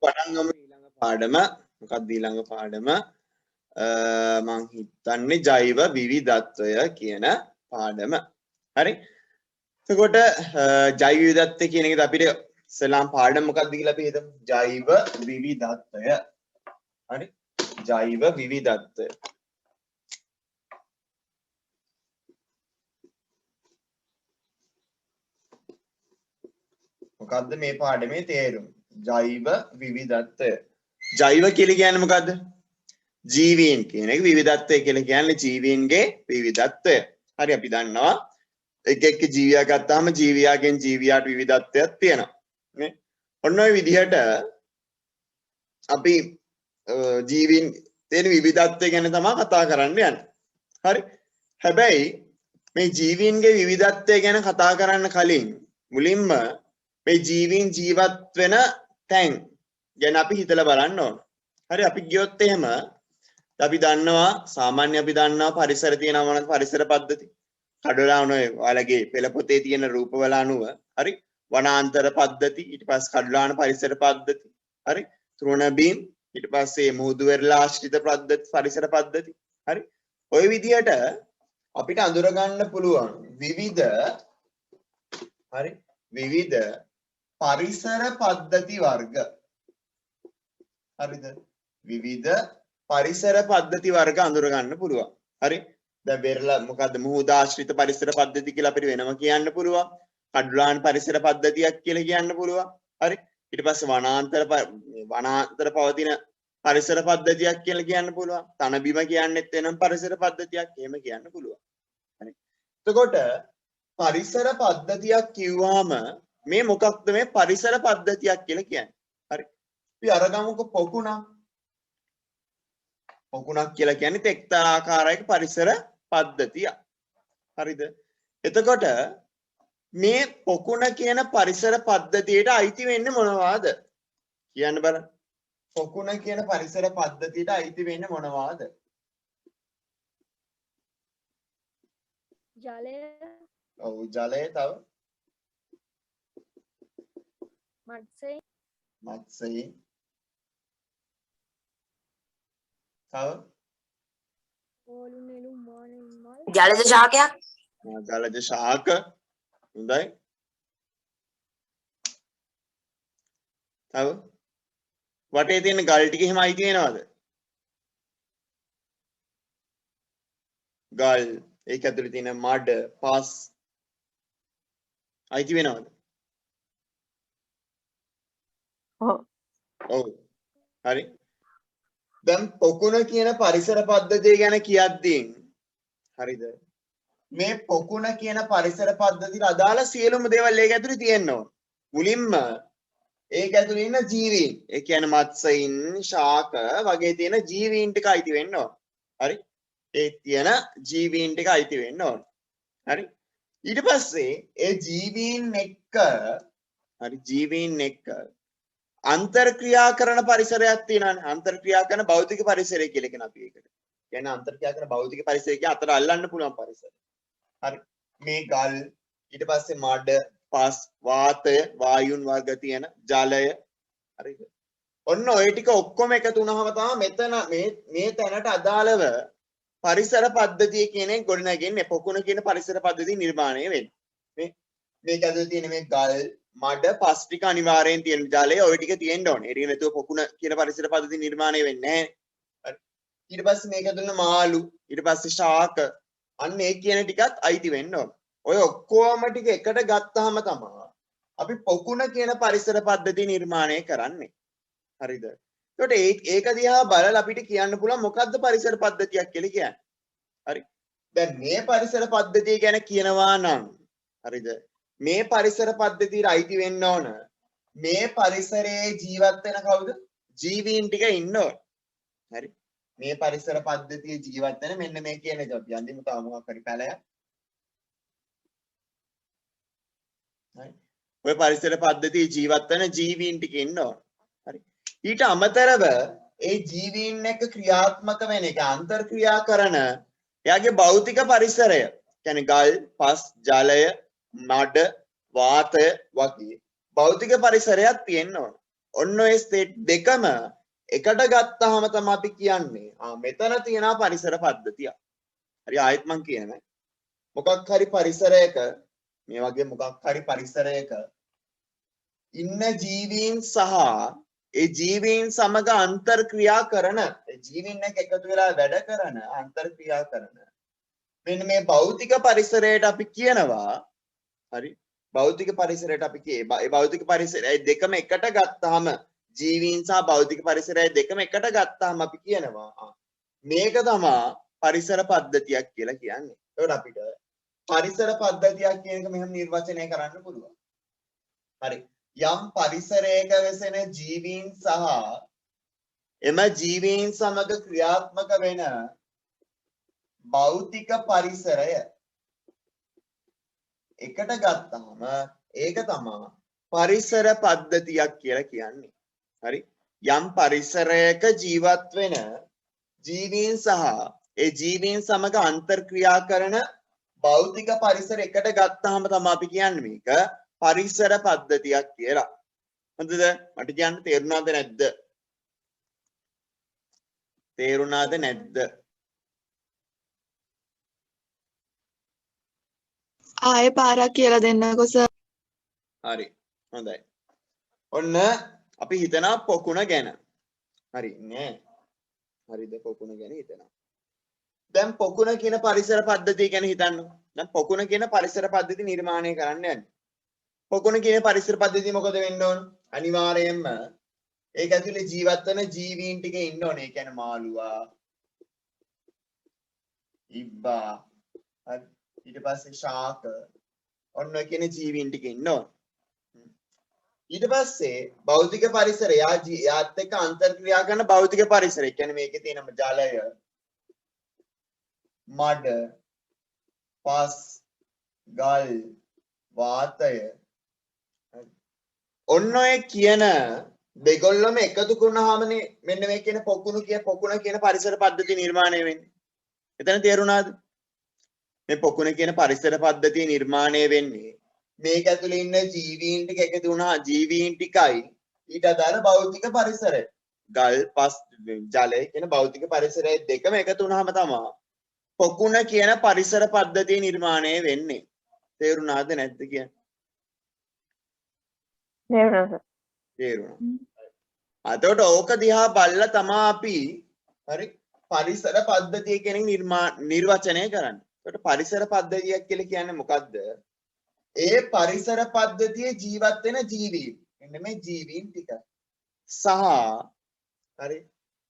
පටන් ගමු ඊළඟ පාඩම. මොකක්ද ඊළඟ පාඩම? මං හිතන්නේ ජෛව විවිධත්වය කියන පාඩම. හරි. එතකොට ජෛව විවිධත්වය කියන එකද අපිට ඉස්සලාම් පාඩම මොකක්ද කියලා අපි හිතමු. ජෛව විවිධත්වය. හරි. ජෛව විවිධත්වය. මොකද්ද මේ පාඩමේ තේරුම? ජෛව විවිධත්වය. ජෛව කියලා කියන්නේ මොකද්ද? ජීවීන් කියන එක. විවිධත්වය කියලා කියන්නේ ජීවීන්ගේ විවිධත්වය. හරි අපි දන්නවා එක එක ජීවියා ගත්තාම ජීවියාගෙන් ජීවියාට විවිධත්වයක් තියෙනවා. නේ? ඔන්න ඔය විදිහට අපි ජීවීන් තියෙන විවිධත්වය ගැන තමයි කතා කරන්න යන්නේ. හරි. හැබැයි මේ ජීවීන්ගේ විවිධත්වය ගැන කතා කරන්න කලින් මුලින්ම මේ ජීවීන් ජීවත් වෙන තැන් ගැන අපි හිතලා බලන්න ඕන. හරි අපි ගියොත් එහෙම අපි දන්නවා සාමාන්‍ය අපි දන්නවා පරිසර තියෙනවා මොනවද පරිසර පද්ධති. කඩලාන ඔයාලගේ පෙළ පොතේ තියෙන රූපවල අනුව හරි වනාන්තර පද්ධති ඊට පස්සේ කඩලාන පරිසර පද්ධති. හරි තෘණ බිම් ඊට පස්සේ මුහුදු වෙරළ ආශ්‍රිත පද්ධති පරිසර පද්ධති. හරි ওই විදිහට අපිට අඳුර ගන්න පුළුවන් විවිධ හරි විවිධ පරිසර පද්ධති වර්ග. හරිද? විවිධ පරිසර පද්ධති වර්ග අඳුර ගන්න පුළුවන්. හරි? දැන් වෙරළ මොකද්ද මුහුද ආශ්‍රිත පරිසර පද්ධති කියලා අපිට වෙනම කියන්න පුළුවන්. කඩුලාන් පරිසර පද්ධතියක් කියලා කියන්න පුළුවන්. හරි? ඊට පස්සේ වනාන්තර පවතින පරිසර පද්ධතියක් කියලා කියන්න පුළුවන්. තන බිම කියන්නෙත් වෙනම පරිසර පද්ධතියක් එහෙම කියන්න පුළුවන්. හරි? එතකොට පරිසර පද්ධතියක් කිව්වම මේ මොකක්ද මේ පරිසර පද්ධතියක් කියලා කියන්නේ? හරි. අපි අරගමුක පොකුණක්. පොකුණක් කියලා කියන්නේ එක්තරා ආකාරයක පරිසර පද්ධතියක්. හරිද? එතකොට මේ පොකුණ කියන පරිසර පද්ධතියට අයිති වෙන්නේ මොනවාද? කියන්න බලන්න. පොකුණ කියන පරිසර පද්ධතියට අයිති වෙන්නේ මොනවාද? ජලය. ඔව් ජලය තව මත්ස්‍ය. මත්ස්‍ය තව ඕලු නෙළු මානෙල් මල්. ජලජ ශාකයක්. ජලජ ශාක හොඳයි. තව වටේ තියෙන ගල් ටික එහෙම අයිති වෙනවද? ගල් ඒක ඇතුලේ තියෙන මඩ පස් අයිති වෙනවද? ඔව්. හරි. දැන් පොකුණ කියන පරිසර පද්ධතිය ගැන කියද්දී හරිද? මේ පොකුණ කියන පරිසර පද්ධතියට අදාළ සියලුම දේවල් ඒක ඇතුලේ තියෙන්න ඕන. මුලින්ම ඒක ඇතුලේ ඉන්න ජීවීන්, ඒ කියන්නේ මත්ස්‍යයින්, ශාක වගේ තියෙන ජීවීන් ටික අයිති වෙන්න ඕන. හරි? ඒ තියෙන ජීවීන් ටික අයිති වෙන්න ඕන. හරි? ඊට පස්සේ ඒ ජීවීන් එක්ක හරි ජීවීන් එක්ක අන්තර්ක්‍රියා කරන පරිසරයක් තියෙනවානේ. අන්තර්ක්‍රියා කරන භෞතික පරිසරය කියලා කියන අපි ඒකට. කියන්නේ අන්තර්ක්‍රියා කරන භෞතික පරිසරය කිය අතර අල්ලන්න පුළුවන් පරිසරය. හරි. මේ ගල් ඊට පස්සේ මඩ, පස්, වාතය, වායුන් වර්ග තියෙන ජලය. හරිද? ඔන්න ඔය ටික ඔක්කොම එකතු වුණාම තමයි මෙතන මේ තැනට අදාළව පරිසර පද්ධතිය කියන එක ගොඩනගන්නේ. පොකුණ කියන පරිසර පද්ධතිය නිර්මාණය වෙන්නේ. මේක ඇතුලේ තියෙන මේ ගල් මඩ පස් ටික අනිවාර්යෙන් තියෙන ජලය ඔය ටික තියෙන්න ඕනේ. ඒක නැතුව පොකුණ කියන පරිසර පද්ධතිය නිර්මාණය වෙන්නේ නැහැ. ඊට පස්සේ මේක ඇතුලේ මාළු ඊට පස්සේ ශාක අන්න ඒ කියන ටිකත් අයිති වෙන්න ඕන. ඔය ඔක්කොම ටික එකට ගත්තාම තමයි අපි පොකුණ කියන පරිසර පද්ධතිය නිර්මාණය කරන්නේ. හරිද? ඒකට ඒක දිහා බලලා අපිට කියන්න පුළුවන් මොකද්ද පරිසර පද්ධතියක් කියලා කියන්නේ. හරි. දැන් මේ පරිසර පද්ධතිය ගැන කියනවා නම් හරිද? මේ පරිසර පද්ධතියට අයිති වෙන්න ඕන. මේ පරිසරයේ ජීවත් වෙන කවුද? ජීවීන් ටික ඉන්න ඕන. හරි. මේ පරිසර පද්ධතියේ ජීවත් වෙන මෙන්න මේ කියන එක අපි අන්තිම තව මොකක් හරි පැලයක්. හරි. ඔය පරිසර පද්ධතියේ ජීවත් වෙන ජීවීන් ටික ඉන්න ඕන. හරි. ඊට අමතරව ඒ ජීවීන් එක්ක ක්‍රියාත්මක වෙන එක අන්තර්ක්‍රියා කරන එයාගේ භෞතික පරිසරය. කියන්නේ ගල්, පස්, ජලය, මඩ, වාතය වගේ භෞතික පරිසරයක් තියෙන්න ඕන. ඔන්න ඔය ස්ටේට් දෙකම එකට ගත්තාම තමයි අපි කියන්නේ මෙතන තියෙනවා පරිසර පද්ධතිය. හරි ආයෙත් මම කියන්නේ මොකක් හරි පරිසරයක මේ වගේ මොකක් හරි පරිසරයක ඉන්න ජීවීන් සහ ඒ ජීවීන් සමග අන්තර්ක්‍රියා කරන ඒ ජීවීන් එක්ක එකතු වෙලා වැඩ කරන අන්තර්ක්‍රියා කරන මෙන්න මේ භෞතික පරිසරයට අපි කියනවා හරි භෞතික පරිසරයට අපි ඒ භෞතික පරිසරය දෙකම එකට ගත්තාම ජීවීන් සහ භෞතික පරිසරය දෙකම එකට ගත්තාම අපි කියනවා මේක තමයි පරිසර පද්ධතියක් කියලා කියන්නේ. ඒකට අපිට පරිසර පද්ධතියක් කියන එක මෙහෙම නිර්වචනය කරන්න පුළුවන්. හරි. යම් පරිසරයක වෙසෙන ජීවීන් සහ එම ජීවීන් සමග ක්‍රියාත්මක වෙන භෞතික පරිසරය එකට ගත්තාම ඒක තමයි පරිසර පද්ධතියක් කියලා කියන්නේ. හරි. යම් පරිසරයක ජීවත් වෙන ජීවීන් සහ ඒ ජීවීන් සමග අන්තර්ක්‍රියා කරන භෞතික පරිසර එකට ගත්තාම තමයි අපි කියන්නේ මේක පරිසර පද්ධතියක් කියලා. හොඳද? මට කියන්න තේරුණාද නැද්ද? තේරුණාද නැද්ද? ආයෙ පාරක් කියලා දෙන්නකෝ සර්. හරි. හොඳයි. ඔන්න අපි හිතනවා පොකුණ ගැන. හරි නෑ. හරිද පොකුණ ගැන හිතනවා. දැන් පොකුණ කියන පරිසර පද්ධතිය ගැන හිතන්න. දැන් පොකුණ කියන පරිසර පද්ධතිය නිර්මාණය කරන්න යන්නේ. පොකුණ කියන පරිසර පද්ධතිය මොකද වෙන්න ඕන? අනිවාර්යයෙන්ම ඒක ඇතුලේ ජීවත් වෙන ජීවීන් ටික ඉන්න ඕනේ. ඒ කියන්නේ මාළුවා, ඉබ්බා, හරි. ඊට පස්සේ ශාක ඔන්න ඔය කියන ජීවීන් ටික ඉන්න ඕන. ඊට පස්සේ භෞතික පරිසරය යාත් එක්ක අන්තර්ක්‍රියා කරන භෞතික පරිසරය. කියන්නේ මේකේ තියෙන ජලය, මඩ, පස්, ගල්, වාතය ඔන්න ඔය කියන දෙගොල්ලම එකතු කරනවාමනේ මෙන්න මේ කියන පොකුණ කියන පරිසර පද්ධතිය නිර්මාණය වෙන්නේ. එතන තේරුණාද? මේ පොකුණ කියන පරිසර පද්ධතිය නිර්මාණය වෙන්නේ මේක ඇතුලේ ඉන්න ජීවීන් ටික එකතු වුණා ජීවීන් ටිකයි ඊට අදාළ භෞතික පරිසරය. ගල්, පස්, ජලය කියන භෞතික පරිසරය දෙකම එකතු වුණාම තමයි පොකුණ කියන පරිසර පද්ධතිය නිර්මාණය වෙන්නේ. තේරුණාද නැද්ද කියන්නේ? තේරුණා. එතකොට ඕක දිහා බලලා තමයි අපි හරි පරිසර පද්ධතිය කියන නිර්වචනය කරන්නේ. එතකොට පරිසර පද්ධතියක් කියලා කියන්නේ මොකද්ද? ඒ පරිසර පද්ධතියේ ජීවත් වෙන ජීවීන්. මෙන්න මේ ජීවීන් ටික. සහ හරි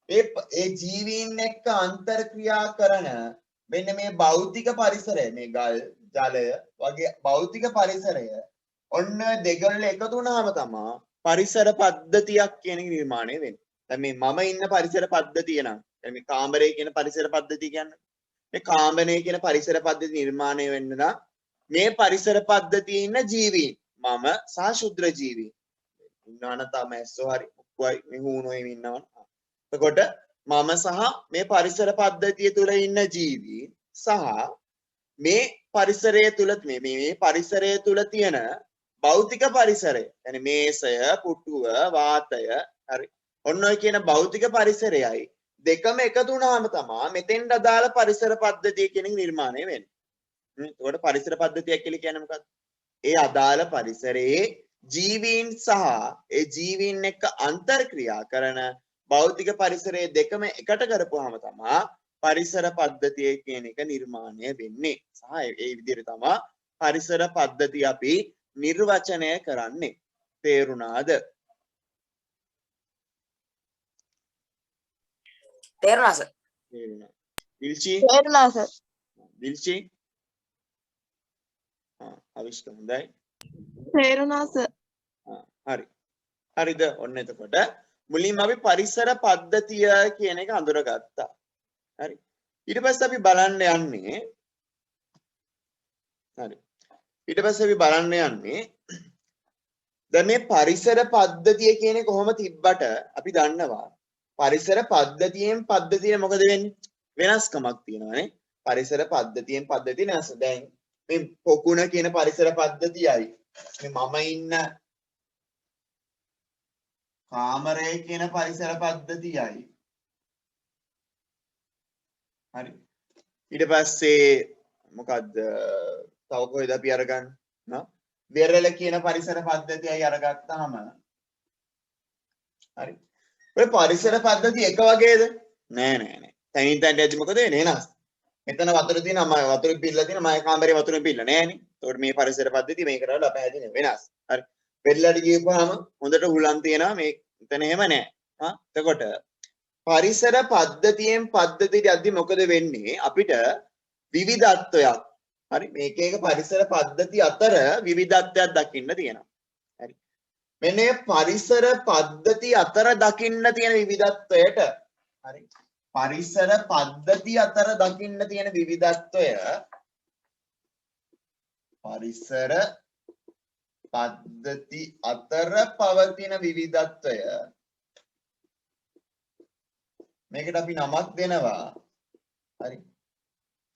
ඒ ජීවීන් එක්ක අන්තර්ක්‍රියා කරන මෙන්න මේ භෞතික පරිසරය මේ ගල්, ජලය වගේ භෞතික පරිසරය ඔන්න දෙගොල්ල එකතු වුණාම තමයි පරිසර පද්ධතියක් කියන එක නිර්මාණය වෙන්නේ. දැන් මේ මම ඉන්න පරිසර පද්ධතිය නම් දැන් මේ කාමරය කියන පරිසර පද්ධතිය කියන්නේ මේ කාමරය කියන පරිසර පද්ධතිය නිර්මාණය වෙන්න නම් මේ පරිසර පද්ධතියේ ඉන්න ජීවීන් මම සහ ශුද්‍ර ජීවීන් ඉන්නවන තමයි සෝරි ඔක්කොයි මේ හුණෝයි ඉන්නවන. එතකොට මම සහ මේ පරිසර පද්ධතිය තුල ඉන්න ජීවීන් සහ මේ පරිසරය තුල මේ පරිසරය තුල තියෙන භෞතික පරිසරය يعني මේසය, පුටුව, වාතය හරි ඔන්න ඔය කියන භෞතික පරිසරයයි දෙකම එකතු වුණාම තමයි මෙතෙන් අදාළ පරිසර පද්ධතිය කියන එක නිර්මාණය වෙන්නේ. එතකොට පරිසර පද්ධතියක් කියලා කියන්නේ මොකක්ද? ඒ අදාළ පරිසරයේ ජීවීන් සහ ඒ ජීවීන් එක්ක අන්තර්ක්‍රියා කරන භෞතික පරිසරයේ දෙකම එකට කරපුවාම තමයි පරිසර පද්ධතිය කියන එක නිර්මාණය වෙන්නේ. සහ ඒ විදිහට තමයි පරිසර පද්ධතිය අපි නිර්වචනය කරන්නේ. තේරුණාද? තේරුණා සර්. තේරුණා. දිල්චි? තේරුණා සර්. දිල්චි? අවිෂ්ක හොඳයි. තේරුණා සර්. හරි. හරිද? ඔන්න එතකොට මුලින්ම අපි පරිසර පද්ධතිය කියන එක අඳුරගත්තා. හරි. ඊට පස්සේ අපි බලන්න යන්නේ හරි. ඊට පස්සේ අපි බලන්න යන්නේ දැන් මේ පරිසර පද්ධතිය කියන්නේ කොහොම තිබ්බට අපි දන්නවා පරිසර පද්ධතියෙන් පද්ධතියට මොකද වෙන්නේ? වෙනස්කමක් තියෙනවානේ. පරිසර පද්ධතියෙන් පද්ධතිය වෙනස්. දැන් මේ පොකුණ කියන පරිසර පද්ධතියයි මේ මම ඉන්න කාමරය කියන පරිසර පද්ධතියයි. හරි. ඊට පස්සේ මොකද්ද? තව කොහෙද අපි අරගන්නේ? නා වෙරළ කියන පරිසර පද්ධතියයි අරගත්තාම හරි. ඔය පරිසර පද්ධති එක වගේද? නෑ නෑ නෑ. තනින් තනින් ඇද්දි මොකද වෙන්නේ? වෙනස්. මෙතන වතුර තියෙනවා මම වතුර පිල්ලලා තියෙනවා මගේ කාමරේ වතුර පිල්ල නෑනේ. ඒකට මේ පරිසර පද්ධතිය මේකට වඩා පැහැදිලි වෙනස්. හරි. වෙරළට ගියපුවාම හොඳට හුලම් තියෙනවා මේ එතන එහෙම නෑ. හා එතකොට පරිසර පද්ධතියෙන් පද්ධතියට යද්දි මොකද වෙන්නේ? අපිට විවිධත්වයක් හරි මේක එක පරිසර පද්ධති අතර විවිධත්වයක් දකින්න තියෙනවා. හරි. මෙන්න මේ පරිසර පද්ධති අතර දකින්න තියෙන විවිධත්වයට හරි පරිසර පද්ධති අතර දකින්න තියෙන විවිධත්වය පරිසර පද්ධති අතර පවතින විවිධත්වය මේකට අපි නමක් දෙනවා හරි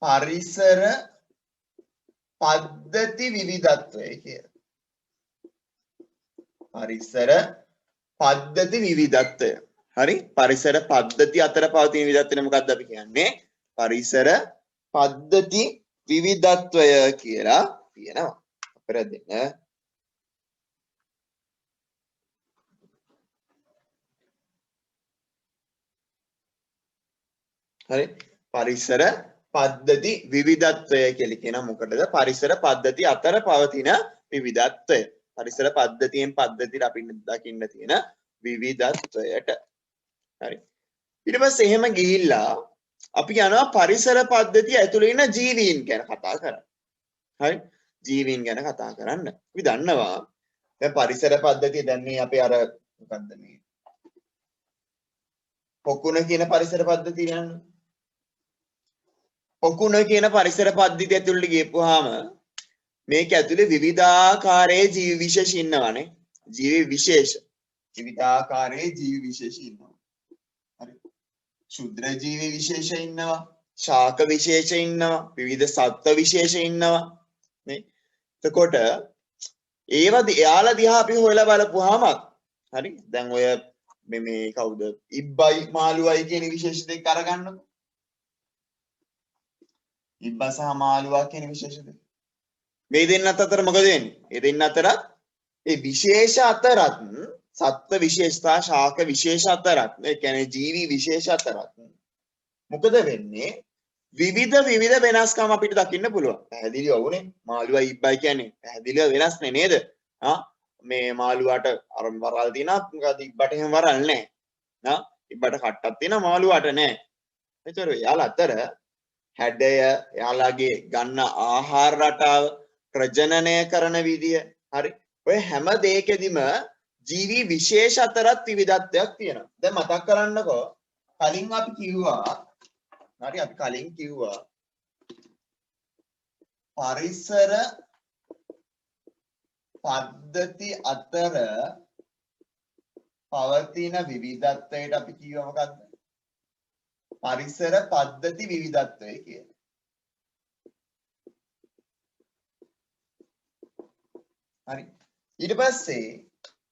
පරිසර පද්ධති විවිධත්වය කියලා. පරිසර පද්ධති විවිධත්වය. හරි පරිසර පද්ධති අතර පවතින විවිධත්වය මොකක්ද අපි කියන්නේ? පරිසර පද්ධති විවිධත්වය කියලා කියනවා. අපිට දෙන්න හරි පරිසර පද්ධති විවිධත්වය කියලා කියන මොකටද? පරිසර පද්ධති අතර පවතින විවිධත්වය. පරිසර පද්ධතියෙන් පද්ධතියට අපි දකින්න තියෙන විවිධත්වයට. හරි. ඊට පස්සේ එහෙම ගිහිල්ලා අපි යනවා පරිසර පද්ධතිය ඇතුළේ ඉන්න ජීවීන් ගැන කතා කරන්න. හරි. ජීවීන් ගැන කතා කරන්න. අපි දන්නවා දැන් පරිසර පද්ධතිය දැන් මේ අපේ අර මොකද්ද මේ පොකුණ කියන පරිසර පද්ධතිය යන්නේ. පොකුණ කියන පරිසර පද්ධතිය ඇතුළට ගියපුවාම මේක ඇතුලේ විවිධාකාරයේ ජීව විශේෂ ඉන්නවානේ. ජීව විශේෂ. විවිධාකාරයේ ජීව විශේෂ ඉන්නවා. හරි. ශුද්‍ර ජීව විශේෂ ඉන්නවා. ශාක විශේෂ ඉන්නවා. විවිධ සත්ත්ව විශේෂ ඉන්නවා. නේ. එතකොට ඒවා එයාලා දිහා අපි හොයලා බලපුවාම හරි. දැන් ඔය මේ කවුද? ඉබ්බයි මාළුවයි කියන විශේෂ දෙක අරගන්නකො. ඉබ්බා සහ මාළුවා කියන විශේෂ දෙක. මේ දෙන්නත් අතර මොකද වෙන්නේ? මේ දෙන්න අතරත් ඒ විශේෂ අතරත් සත්ත්ව විශේෂතා ශාක විශේෂ අතරත් ඒ කියන්නේ ජීවි විශේෂ අතරත් මොකද වෙන්නේ? විවිධ වෙනස්කම් අපිට දකින්න පුළුවන්. පැහැදිලිව වුනේ මාළුවා ඉබ්බයි කියන්නේ පැහැදිලිව වෙනස් නේද? මේ මාළුවාට අර වරල් තියෙනවා මොකද ඉබ්බට එහෙම වරල් නැහැ. ඉබ්බට කට්ටක් තියෙනවා මාළුවාට නැහැ. ඒතර යාලා අතර හැඩය යාලාගේ ගන්න ආහාර රටාව ප්‍රජනනය කරන විදිය හරි ඔය හැම දෙයකදීම ජීවි විශේෂ අතරත් විවිධත්වයක් තියෙනවා. දැන් මතක් කරන්නකෝ කලින් අපි කිව්වා හරි අපි කලින් කිව්වා පරිසර පද්ධති අතර පවතින විවිධත්වයට අපි කියව මොකක්ද? පරිසර පද්ධති විවිධත්වය කියලා. හරි. ඊට පස්සේ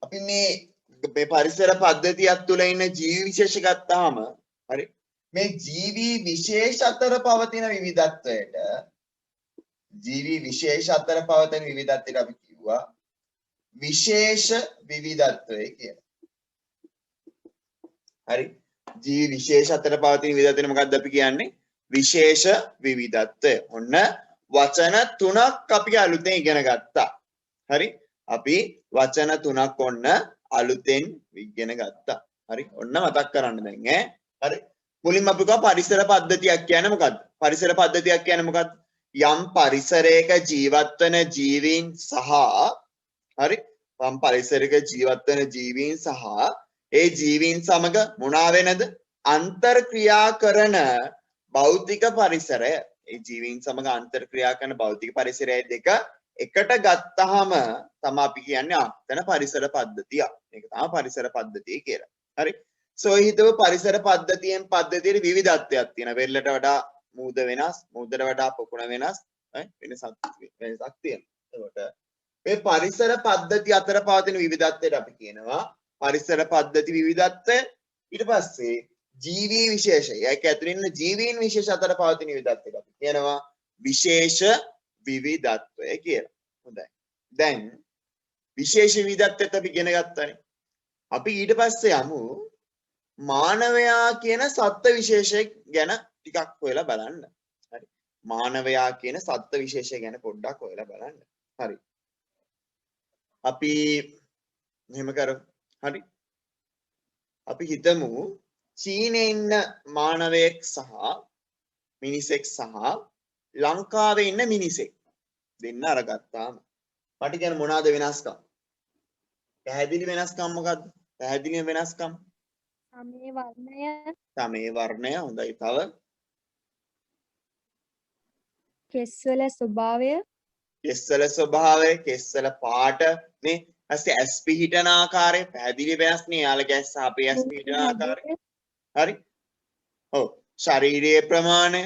අපි මේ පරිසර පද්ධතියක් තුළ ඉන්න ජීවි විශේෂ ගත්තාම හරි මේ ජීවි විශේෂ අතර පවතින විවිධත්වයට ජීවි විශේෂ අතර පවතින විවිධත්වයට අපි කිව්වා විශේෂ විවිධත්වය කියලා. හරි. ජීවි විශේෂ අතර පවතින විවිධත්වය මොකක්ද අපි කියන්නේ? විශේෂ විවිධත්වය. ඔන්න වචන තුනක් අපි අලුතෙන් ඉගෙන ගත්තා. හරි. අපි වචන තුනක් ඔන්න අලුතෙන් ඉගෙන ගත්තා. හරි. ඔන්න මතක් කරන්න දැන් ඈ. හරි. මුලින්ම අපි කව පරිසර පද්ධතියක් කියන්නේ මොකක්ද? පරිසර පද්ධතියක් කියන්නේ මොකක්ද? යම් පරිසරයක ජීවත් වෙන ජීවීන් සහ හරි යම් පරිසරයක ජීවත් වෙන ජීවීන් සහ ඒ ජීවීන් සමග මොනවා වෙනද? අන්තර්ක්‍රියා කරන භෞතික පරිසරය. ඒ ජීවීන් සමග අන්තර්ක්‍රියා කරන භෞතික පරිසරය දෙක එකට ගත්තාම තමයි අපි කියන්නේ ආතන පරිසර පද්ධතිය. මේක තමයි පරිසර පද්ධතිය කියලා. හරි. සෝ හිතව පරිසර පද්ධතියෙන් පද්ධතියේ විවිධත්වයක් තියෙනවා. වෙරළට වඩා මූද වෙනස්, මූදට වඩා පොකුණ වෙනස්, වෙනසක් තියෙනවා. එතකොට මේ පරිසර පද්ධති අතර පවතින විවිධත්වයට අපි කියනවා පරිසර පද්ධති විවිධත්වය ඊට පස්සේ ජීවී විශේෂය. ඒක ඇතුළේ ඉන්න ජීවීන් විශේෂ අතර පවතින විවිධත්වයට අපි කියනවා විශේෂ විවිධත්වය කියලා. හොඳයි. දැන් විශේෂ විවිධත්වයට අපි ඉගෙන ගත්තානේ. අපි ඊට පස්සේ යමු මානවයා කියන සත්ත්ව විශේෂය ගැන ටිකක් හොයලා බලන්න. හරි. මානවයා කියන සත්ත්ව විශේෂය ගැන පොඩ්ඩක් හොයලා බලන්න. හරි. අපි මෙහෙම කරමු. හරි. අපි හිතමු චීනයේ ඉන්න මානවයෙක් සහ මිනිසෙක් සහ ලංකාවේ ඉන්න මිනිසෙක් දෙන්න අරගත්තාම මට කියන මොනවාද වෙනස්කම්? පැහැදිලි වෙනස්කම් මොකද්ද? පැහැදිලි වෙනස්කම් සමේ වර්ණය සමේ වර්ණය හොඳයි. තව කෙස්වල ස්වභාවය කෙස්වල ස්වභාවය, කෙස්වල පාට නේ. ඊපස්සේ ඇස් පිහිටන ආකාරය පැහැදිලි වෙනස් නේ. යාළගේ ඇස් සහ අපේ ඇස් පිහිටන ආකාරය. හරි. ඔව්. ශාරීරික ප්‍රමාණය.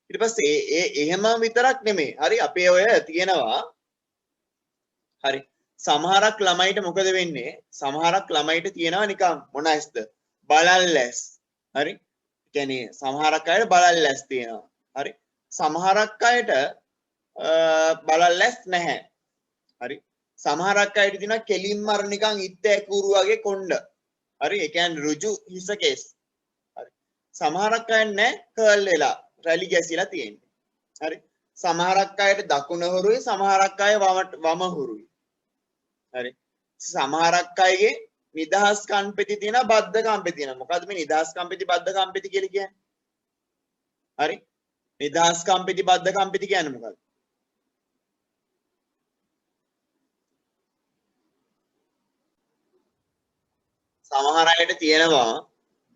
ඊට පස්සේ එහෙම විතරක් නෙමෙයි. හරි. අපේ ඔය තියෙනවා. හරි. සමහරක් ළමයිට මොකද වෙන්නේ? සමහරක් ළමයිට තියෙනවා නිකන් මොන ඇස්ද? බලල්ලැස්. හරි. කියන්නේ සමහරක් අයට බලල්ලැස් තියෙනවා. හරි. සමහරක් අයට බලල්ලැස් නැහැ. හරි. සමහරක් අයට තියෙනවා කෙලින්ම අර නිකන් ඉත්තේ කූරු වගේ කොණ්ඩ. හරි. ඒ කියන්නේ ඍජු හිස කේස්. හරි. සමහරක් අය නැහැ කර්ල් වෙලා රැලි ගැසිලා තියෙන්නේ. හරි. සමහරක් අයට දකුණ හුරුයි, සමහරක් අය වම හුරුයි. හරි. සමහරක් අයගේ නිදහස් කම්පෙති තියෙනවා, බද්ධ කම්පෙති තියෙනවා. මොකද්ද මේ නිදහස් කම්පෙති බද්ධ කම්පෙති කියලා කියන්නේ? හරි. නිදහස් කම්පෙති බද්ධ කම්පෙති කියන්නේ මොකක්ද? සමහර අයට තියෙනවා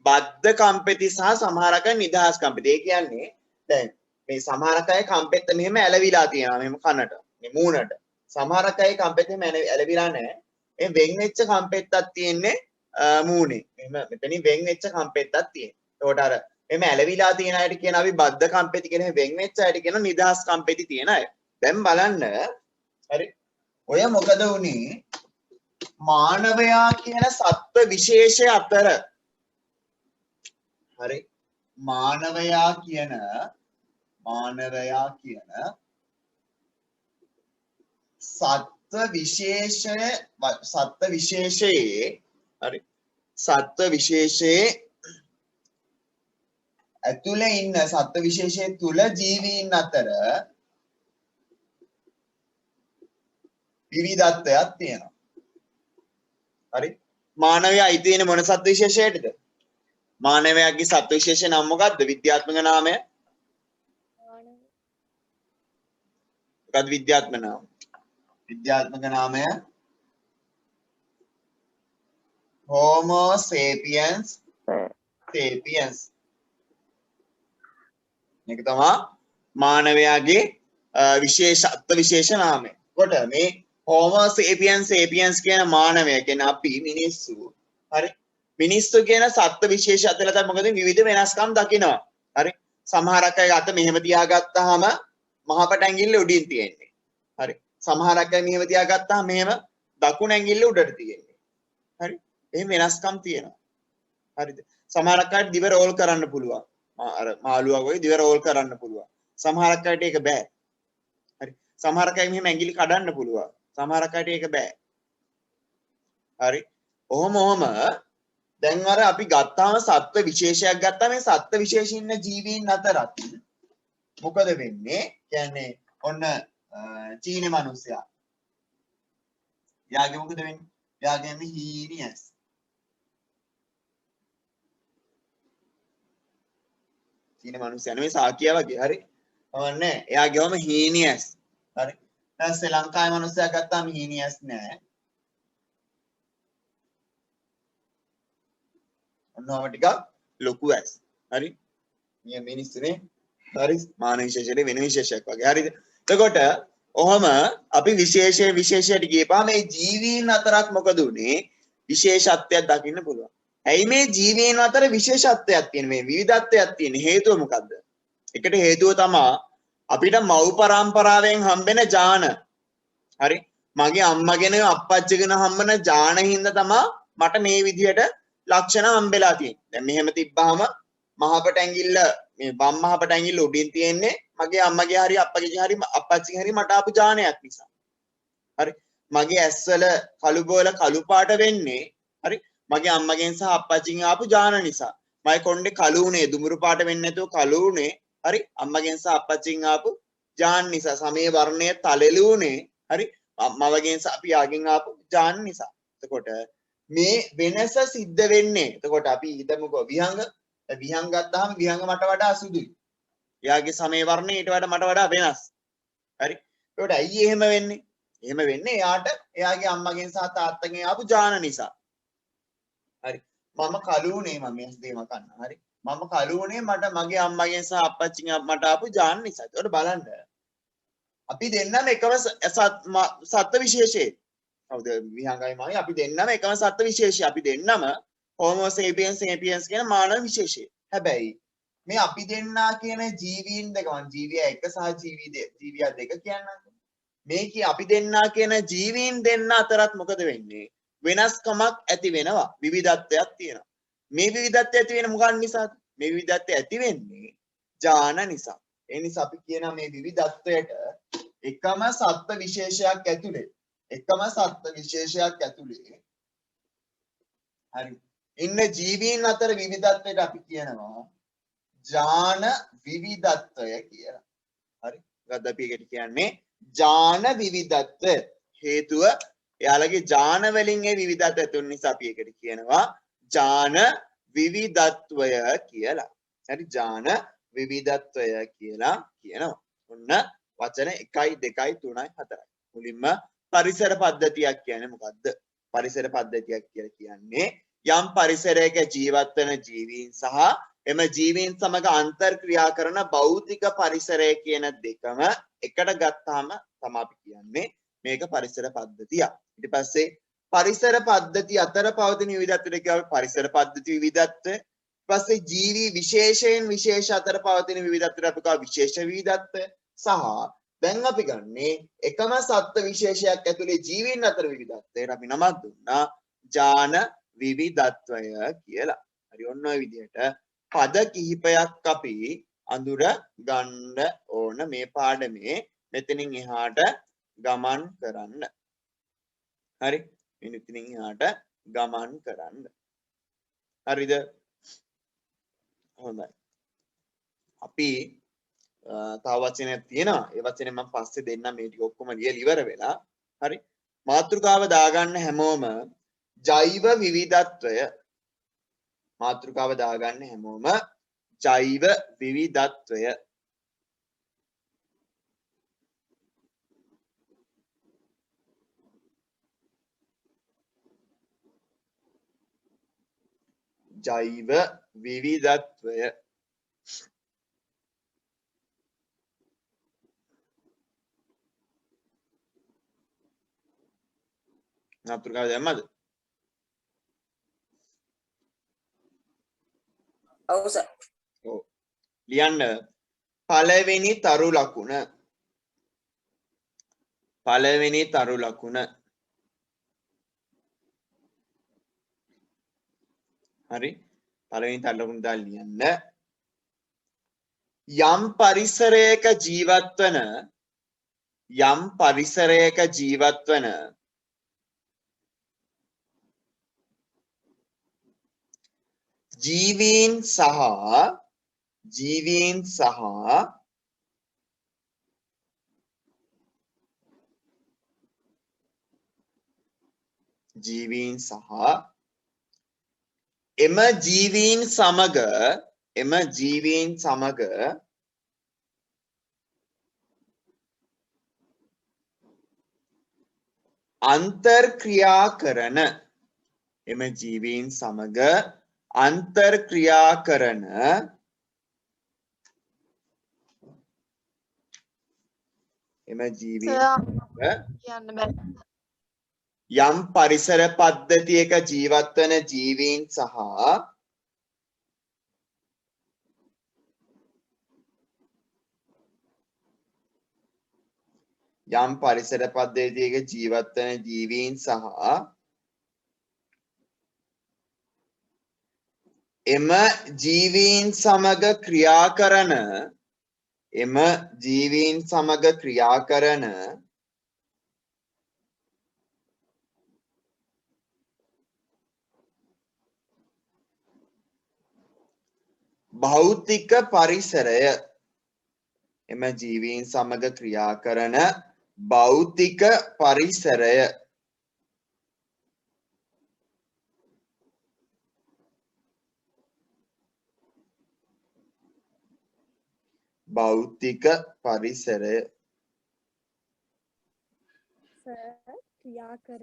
බද්ධ කම්පෙති සහ සමහර අය නිදහස් කම්පෙති. ඒ කියන්නේ දැන් මේ සමහර අය කම්පෙත්ත මෙහෙම ඇලවිලා තියෙනවා මෙහෙම කනට, මේ මූණට. සමහර අය කම්පෙත්ත මෙහෙම ඇලවිලා නැහැ. ඒ වෙන් වෙච්ච කම්පෙත්තක් තියෙන්නේ මූණේ. මෙහෙම මෙතනින් වෙන් වෙච්ච කම්පෙත්තක් තියෙනවා. ඒකට අර එමෙ ඇලවිලා තියෙන අයට කියන අපි බද්ධ කම්පෙති කියන වෙන් වෙච්ච අයට කියන නිදහස් කම්පෙති තියෙන අය. දැන් බලන්න හරි ඔය මොකද වුනේ මානවයා කියන සත්ත්ව විශේෂය අතර හරි මානවයා කියන සත්ත්ව විශේෂයේ හරි සත්ත්ව විශේෂයේ ඇතුළේ ඉන්න සත්ත්ව විශේෂයේ තුල ජීවීන් අතර විවිධත්වයක් තියෙනවා. හරි මානවයා අයිති වෙන මොන සත්ත්ව විශේෂයටද? මානවයාගේ සත්ත්ව විශේෂ නම මොකක්ද? විද්‍යාත්මක නාමය මොකක්ද? විද්‍යාත්මක නාමය. විද්‍යාත්මක නාමය Homo sapiens sapiens. මේක තමයි මානවයාගේ විශේෂත්ව විශේෂ නාමය. කොට මේ Homo sapiens sapiens කියන මානවය කියන්නේ අපි මිනිස්සු. හරි. මිනිස්සු කියන සත්ත්ව විශේෂ අතර තමයි මොකද විවිධ වෙනස්කම් දකිනවා. හරි. සමහරක් අය අත මෙහෙම තියාගත්තාම මහපට ඇඟිල්ල උඩින් තියෙන්නේ. හරි. සමහරක් අය මෙහෙම තියාගත්තාම මෙහෙම දකුණු ඇඟිල්ල උඩට තියෙන්නේ. හරි. එහෙම වෙනස්කම් තියෙනවා. හරිද? සමහරක් අයට දිව රෝල් කරන්න පුළුවන්. අර මාළුවා වගේ දිව රෝල් කරන්න පුළුවන්. සමහරක් අයට ඒක බෑ. හරි. සමහරක් අය මෙහෙම ඇඟිලි කඩන්න පුළුවන්. සමහරක් අයට ඒක බෑ. හරි. ඔහොම දැන් අර අපි ගත්තාම සත්ත්ව විශේෂයක් ගත්තා මේ සත්ත්ව විශේෂින්න ජීවීන් අතරත් මොකද වෙන්නේ? කියන්නේ ඔන්න චීන මිනිස්සයා. යාගේ මොකද වෙන්නේ? යාගේ මේ හීනියස්. චීන මිනිස්සයා නෙමෙයි සාකියා වගේ. හරි. ඔන්නේ එයාගේවම හීනියස්. හරි. දැන් ශ්‍රී ලංකාවේ මිනිස්සයා ගත්තාම හීනියස් නෑ. ඔන්නෝම ටිකක් ලොකු ඇස්. හරි. මේ මිනිස්සුනේ හරි මානව විශේෂයේ වෙන විශේෂයක් වගේ. හරිද? එතකොට ඔහම අපි විශේෂයට ගියපහම මේ ජීවීන් අතරත් මොකද උනේ? විශේෂත්වයක් දකින්න පුළුවන්. ඇයි මේ ජීවීන් අතර විශේෂත්වයක් තියෙන මේ විවිධත්වයක් තියෙන හේතුව මොකද්ද? එකට හේතුව තමයි අපිට මව් පරම්පරාවෙන් හම්බෙන ජාන. හරි. මගේ අම්මගෙන අප්පච්චිගෙන හම්බන ඥාන හින්දා තමයි මට මේ විදිහට ලක්ෂණ හම්බෙලා තියෙන්නේ. දැන් මෙහෙම තිබ්බහම මහපට ඇඟිල්ල මේ වම් මහපට ඇඟිල්ල උඩින් තියෙන්නේ මගේ අම්මගේ හරි අප්පගේ හරි අප්පච්චිගේ හරි මට ආපු ඥානයක් නිසා. හරි. මගේ ඇස්වල කළු බෝල කළු පාට වෙන්නේ හරි මගේ අම්මගෙන් සහ අප්පච්චිගෙන් ආපු ඥාන නිසා. මගේ කොණ්ඩේ කළු උනේ දුඹුරු පාට වෙන්නේ නැතුව කළු උනේ හරි අම්මගෙන් සහ අප්පච්චිගෙන් ආපු ඥාන නිසා. සමේ වර්ණය තලෙලු උනේ හරි මවගෙන් සහ පියාගෙන් ආපු ඥාන නිසා. එතකොට මේ වෙනස සිද්ධ වෙන්නේ. එතකොට අපි හිතමුකෝ විහංග ගත්තාම විහංග මට වඩා සුදුයි. එයාගේ සමේ වර්ණය ඊට වඩා මට වඩා වෙනස්. හරි. ඒකට ඇයි එහෙම වෙන්නේ? එහෙම වෙන්නේ එයාට එයාගේ අම්මගෙන් සහ තාත්තගෙන් ආපු ඥාන නිසා. හරි. මම කලුනේ මම ඇස්දේම කන්න. හරි. මම කලුනේ මට මගේ අම්මගෙන් සහ අප්පච්චිගෙන් මට ආපු ඥාන නිසා. ඒකට බලන්න. අපි දෙන්නම එකම සත්ත්ව විශේෂයේ. හවුද විහංගයි මමයි අපි දෙන්නම එකම සත්ත්ව විශේෂය. අපි දෙන්නම Homo sapiens sapiens කියන මානව විශේෂය. හැබැයි මේ අපි දෙන්නා කියන ජීවීන් දෙක මම ජීවියා එක සහ ජීවියා දෙක කියන්නම්කෝ. මේ අපි දෙන්නා කියන ජීවීන් දෙන්න අතරත් මොකද වෙන්නේ? වෙනස්කමක් ඇති වෙනවා. විවිධත්වයක් තියෙනවා. මේ විවිධත්වය ඇති වෙන මොකක් නිසාද? මේ විවිධත්වය ඇති වෙන්නේ ඥාන නිසා. ඒ නිසා අපි කියනවා මේ විවිධත්වයට එකම සත්ත්ව විශේෂයක් ඇතුලේ හරි ඉන්න ජීවීන් අතර විවිධත්වයට අපි කියනවා ඥාන විවිධත්වය කියලා. හරි. ගද්ද අපි එකට කියන්නේ ඥාන විවිධත්වය. හේතුව එයාලගේ ඥාන වලින් ඒ විවිධත්වය තුන් නිසා අපි එකට කියනවා ඥාන විවිධත්වය කියලා. හරි ඥාන විවිධත්වය කියලා කියනවා. ඔන්න වචන 1 2 3 4. මුලින්ම පරිසර පද්ධතියක් කියන්නේ මොකද්ද? පරිසර පද්ධතියක් කියලා කියන්නේ යම් පරිසරයක ජීවත් වෙන ජීවීන් සහ එම ජීවීන් සමග අන්තර්ක්‍රියා කරන භෞතික පරිසරය කියන දෙකම එකට ගත්තාම තමයි අපි කියන්නේ මේක පරිසර පද්ධතියක්. ඊට පස්සේ පරිසර පද්ධති අතර පවතින විවිධත්වයට කියව පරිසර පද්ධති විවිධත්වය. ඊට පස්සේ ජීවි විශේෂයෙන් විශේෂ අතර පවතින විවිධත්වයට අපි කියව විශේෂ විවිධත්වය සහ දැන් අපි ගන්නේ එකම සත්ත්ව විශේෂයක් ඇතුලේ ජීවීන් අතර විවිධත්වයට අපි නමක් දුන්නා ඥාන විවිධත්වය කියලා. හරි ඔන්න ඔය විදිහට පද කිහිපයක් අපි අඳුර ගන්න ඕන මේ පාඩමේ මෙතනින් එහාට ගමන් කරන්න. හරි මෙතනින් එහාට ගමන් කරන්න. හරිද? හොඳයි. අපි තව වචනයක් තියෙනවා. ඒ වචනේ මම පස්සේ දෙන්නම් මේ ටික ඔක්කොම ලියලා ඉවර වෙලා. හරි. මාතෘකාව දාගන්න හැමෝම ජෛව විවිධත්වය. මාතෘකාව දාගන්න හැමෝම ජෛව විවිධත්වය. ජෛව විවිධත්වය. මාතෘකාව දැම්මද? ඔව් සර්. ඔව්. ලියන්න පළවෙනි තරු ලකුණ. පළවෙනි තරු ලකුණ. හරි. පළවෙනි තරු ලකුණ දාලා ලියන්න. යම් පරිසරයක ජීවත්වන ජීවීන් සහ එම ජීවීන් සමග අන්තර්ක්‍රියා කරන කියන්න බෑ. යම් පරිසර පද්ධතියක ජීවත් වන ජීවීන් සහ යම් පරිසර පද්ධතියක ජීවත් වන ජීවීන් සහ එම ජීවීන් සමග ක්‍රියා කරන භෞතික පරිසරය එම ජීවීන් සමග ක්‍රියා කරන භෞතික පරිසරය භෞතික පරිසරය ක්‍රියා කර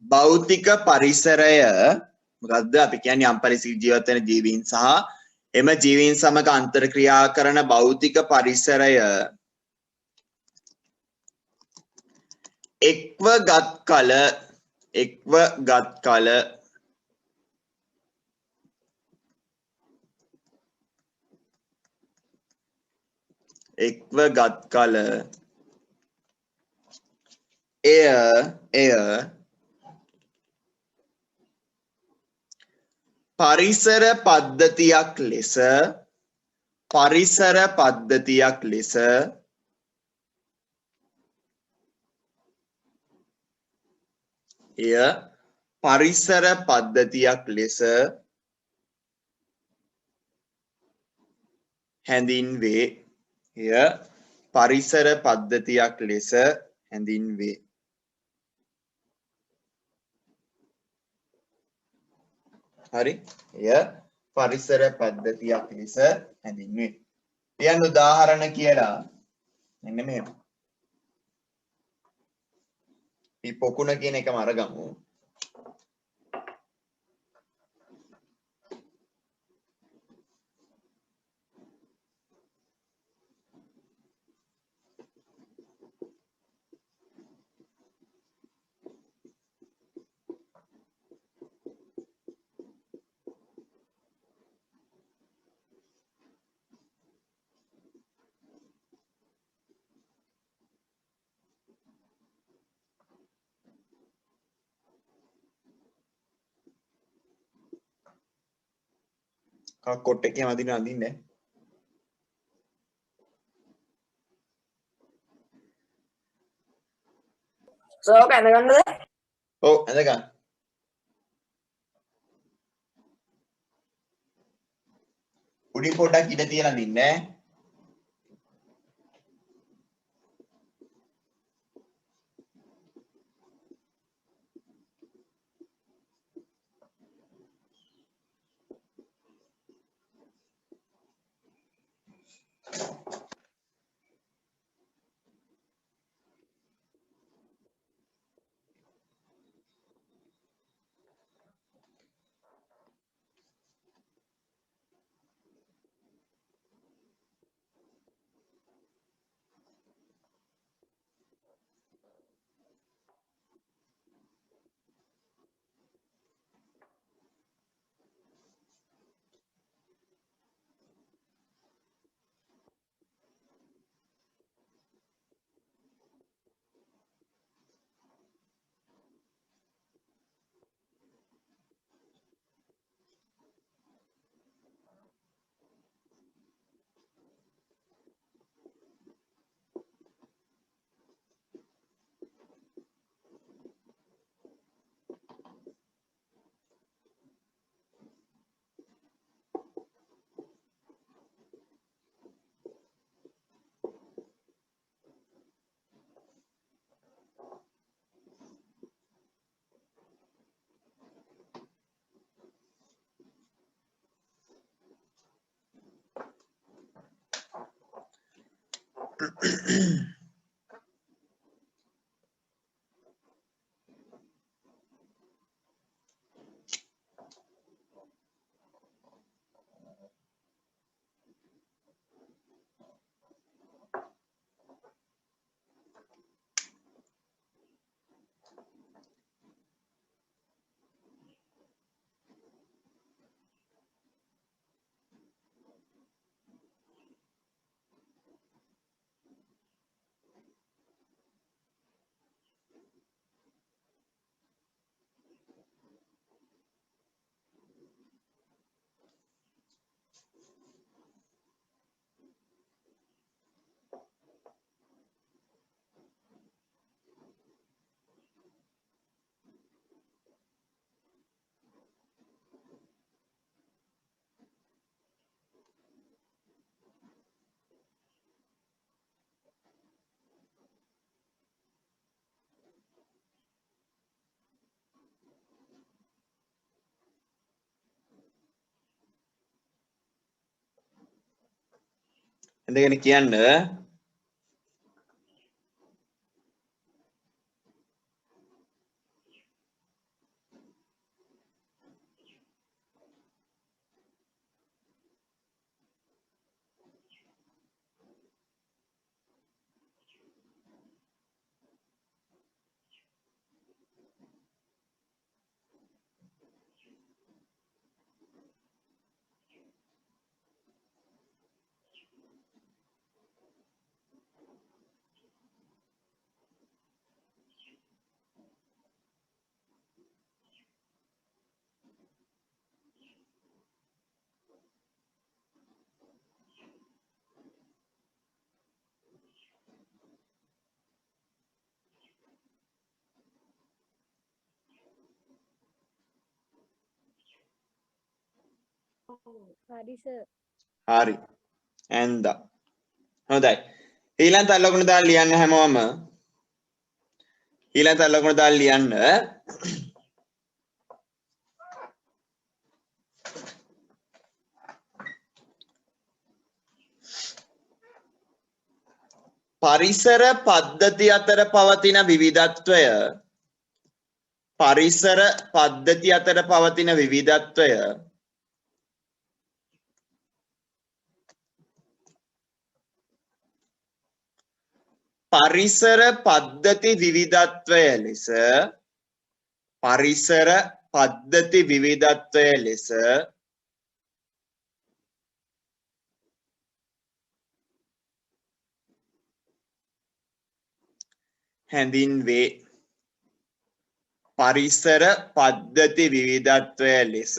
භෞතික පරිසරය මොකද්ද අපි කියන්නේ යම් පරිසරයක ජීවත් වෙන ජීවීන් සහ එම ජීවීන් සමග අන්තර් ක්‍රියා කරන භෞතික පරිසරය එක්ව ගත් කල එය පරිසර පද්ධතියක් ලෙස හැඳින්වේ. හරි එය පරිසර පද්ධතියක් ලෙස හැඳින්වේ. කියන්න උදාහරණ කියලා මෙන්න මෙහෙම. මේ පොකුණ කියන එකම අරගමු. කොට් එකේ අඳින්නේ සෝක ඇඳගන්නද? ඔව් ඇඳගන්න. උඩින් පොඩ්ඩක් ඉඳ තියලා අඳින්නේ ඉඳගෙන කියන්න. හරි සර්. හරි. ඇන්දා. හොඳයි. ඊළඟ තව ලකුණු දාලා ලියන්න හැමෝම. ඊළඟ තව ලකුණු දාලා ලියන්න. පරිසර පද්ධති අතර පවතින විවිධත්වය පරිසර පද්ධති අතර පවතින විවිධත්වය පරිසර පද්ධති විවිධත්වය ලෙස පරිසර පද්ධති විවිධත්වය ලෙස හැඳින්වේ. පරිසර පද්ධති විවිධත්වය ලෙස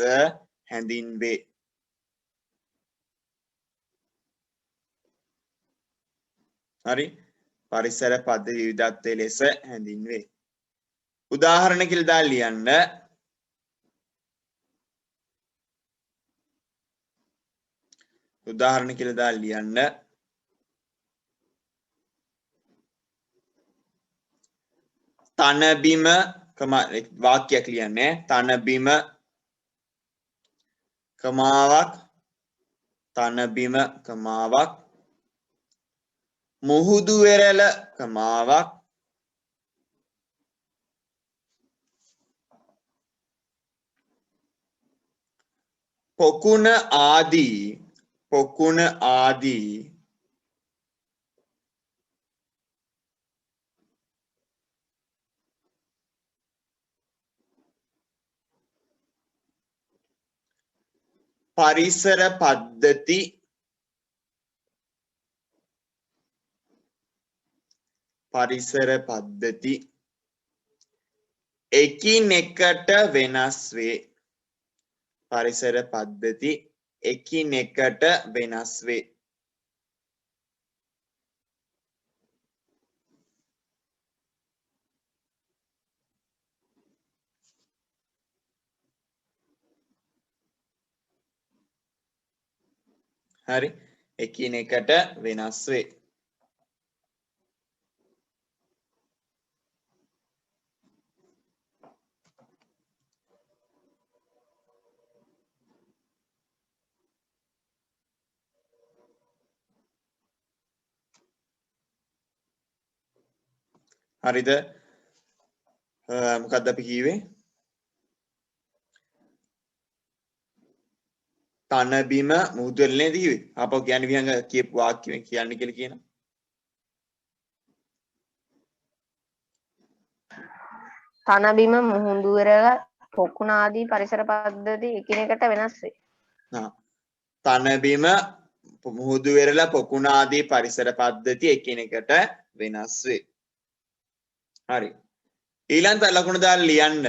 හැඳින්වේ. හරි. පරිසර පද්ධති විවිධත්වය ලෙස හැඳින්වේ. උදාහරණ කියලා දාලා ලියන්න. උදාහරණ කියලා දාලා ලියන්න. තනබිම වාක්‍යයක් ලියන්නේ. තනබිම කමාවක් තනබිම කමාවක් මුහුදු වෙරළ කමාවක් පොකුණ ආදී පරිසර පද්ධති එකිනෙකට වෙනස් වේ. පරිසර පද්ධති එකිනෙකට වෙනස් වේ. හරි. එකිනෙකට වෙනස් වේ. හරිද? මොකක්ද අපි කිව්වේ? තනබිම මුහුදු වෙරළ නේද කිව්වේ? ආපහු කියන්නේ විහංග කියපු වාක්‍යෙ කියන්නේ කියලා කියනවා. තනබිම මුහුදු වෙරළ පොකුණ ආදී පරිසර පද්ධති එකිනෙකට වෙනස් වේ. තනබිම මුහුදු වෙරළ පොකුණ ආදී පරිසර පද්ධති එකිනෙකට වෙනස් වේ. හරි. ඊළඟ තර ලකුණු දාලා ලියන්න.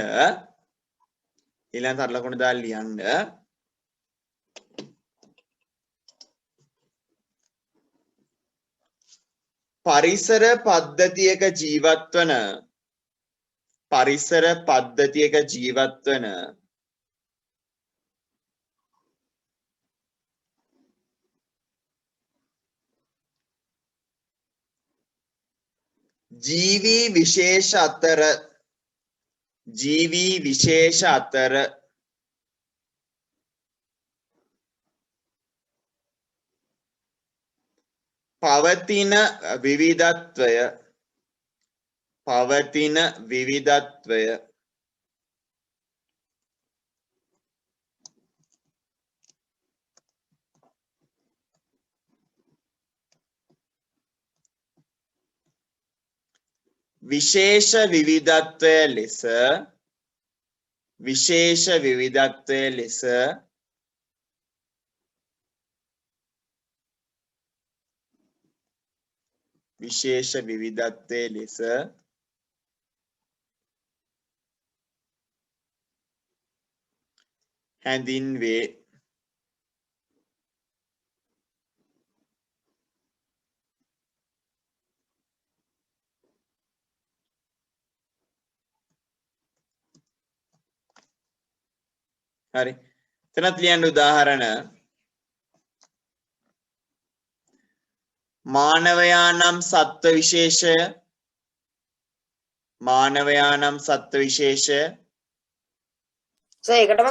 පරිසර පද්ධතියක ජීවත් වන ජීවී විශේෂ අතර පවතින විවිධත්වය විශේෂ විවිධත්වය ලෙස හැඳින්වේ. හරි. එතනත් ලියන්න උදාහරණ. මානවයානම් සත්ත්ව විශේෂය ඒකටම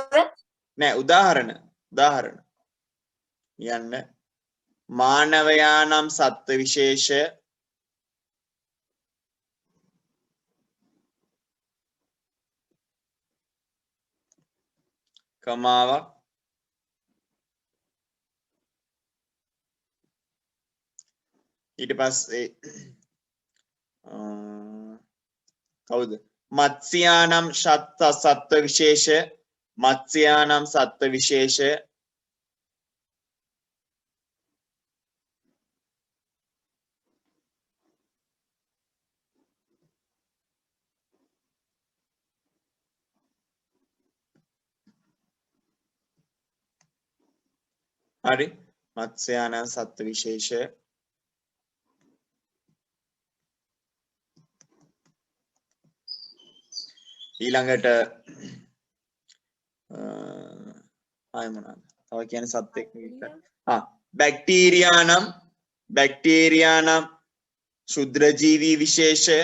නෑ උදාහරණ යන්න මානවයානම් සත්ත්ව විශේෂය කමාවක් ඊට පස්සේ කවුද මත්ස්‍යානම් සත්ත්ව විශේෂය හරි මත්ස්‍යානම් සත්ත්ව විශේෂය ඊළඟට ආය මොනවාද තව කියන්නේ සත්ත්වෙක් බැක්ටීරියානම් ශුද්‍රජීවී විශේෂය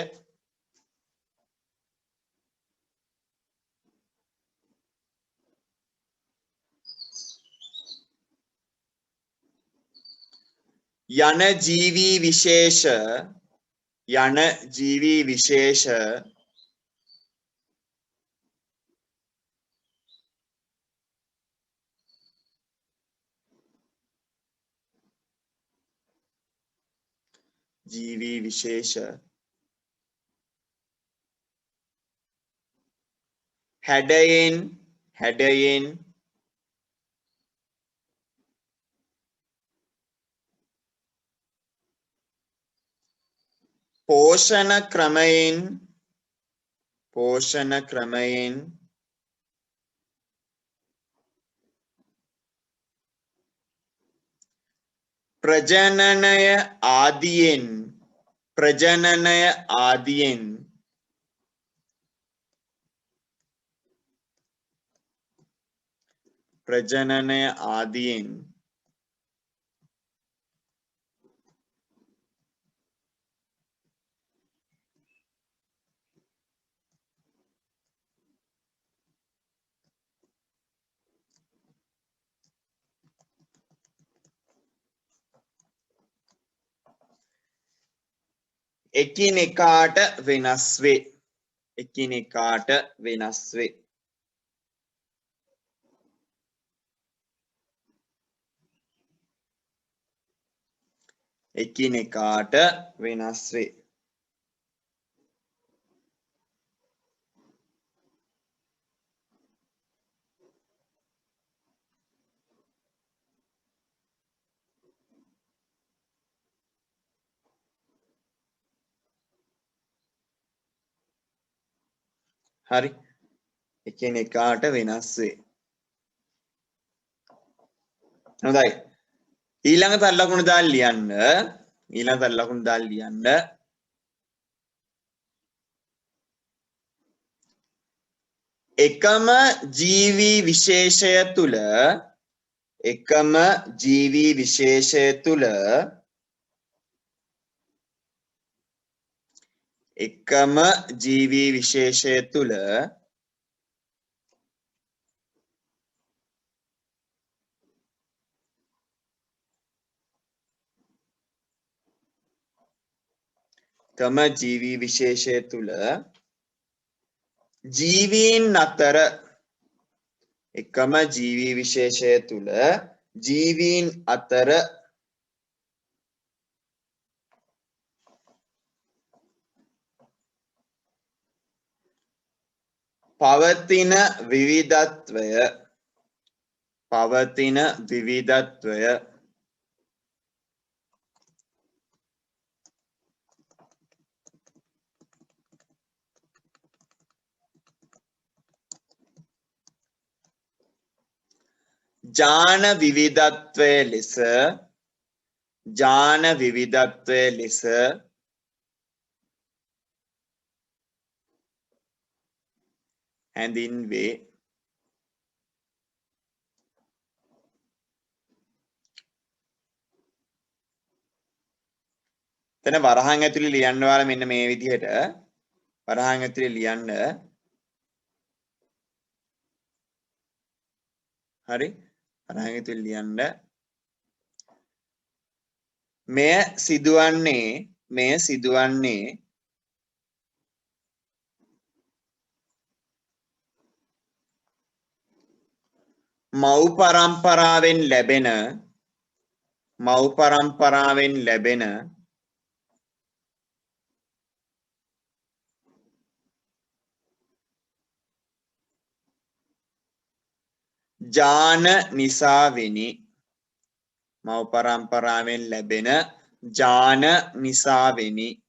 යන ජීවී විශේෂ හැඩයෙන් පෝෂණ ක්‍රමයෙන් ප්‍රජනනය ආදියෙන් එකිනෙකාට වෙනස් වේ. හරි එකිනෙකාට වෙනස් වේ. හොඳයි ඊළඟ තල් ලකුණු දාලා ලියන්න එකම ජීවී විශේෂය තුළ එකම ජීවී විශේෂය තුල ජීවීන් අතර එකම ජීවී විශේෂය තුල ජීවීන් අතර පවතින විවිධත්වය ජාන විවිධත්වය ලෙස හැඳින්වේ. එතන වරහන් ඇතුලේ ලියන්න ඕන මෙන්න මේ විදිහට වරහන් ඇතුලේ ලියන්න. හරි වරහන් ඇතුලේ ලියන්න. මෙය සිදුවන්නේ මව් පරම්පරාවෙන් ලැබෙන ජාන නිසාවෙනි. මව් පරම්පරාවෙන් ලැබෙන ජාන නිසාවෙනි.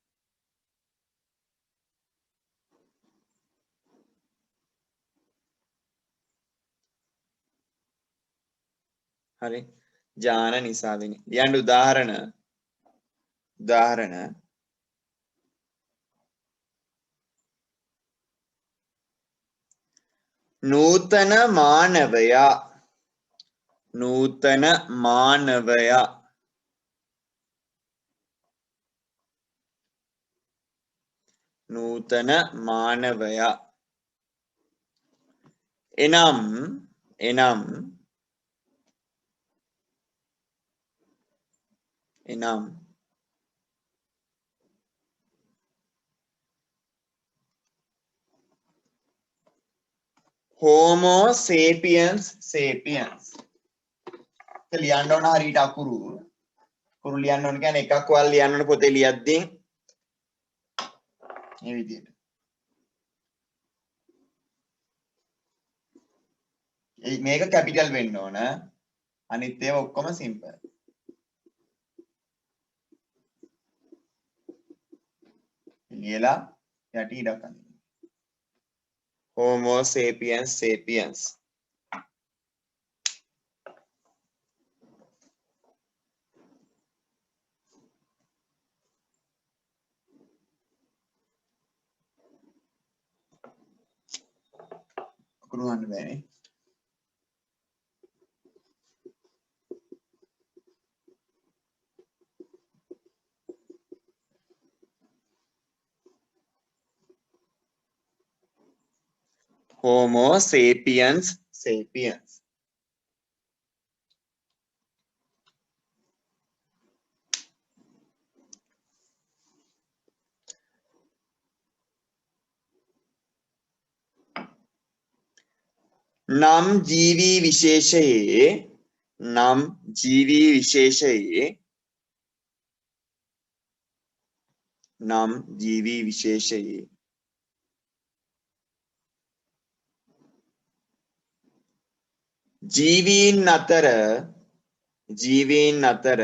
හරි ජාන නිසාවෙනි. ලියන්න උදාහරණ නූතන මානවයා එනම් Homo sapiens ලියන්න ඕන හරියට අකුරු ලියන්න ඕන කියන්නේ එකක් වල් ලියන්න ඕන පොතේ ලියද්දී මේ විදිහට මේක කැපිටල් වෙන්න ඕන අනිත් ඒවා ඔක්කොම සිම්පල්. ලියලා යටි ඉඩක් අඳින්න. Homo sapiens අකුරු ගන්න බෑනේ. Homo sapiens නම් ජීවී විශේෂයේ ජීවීන් අතර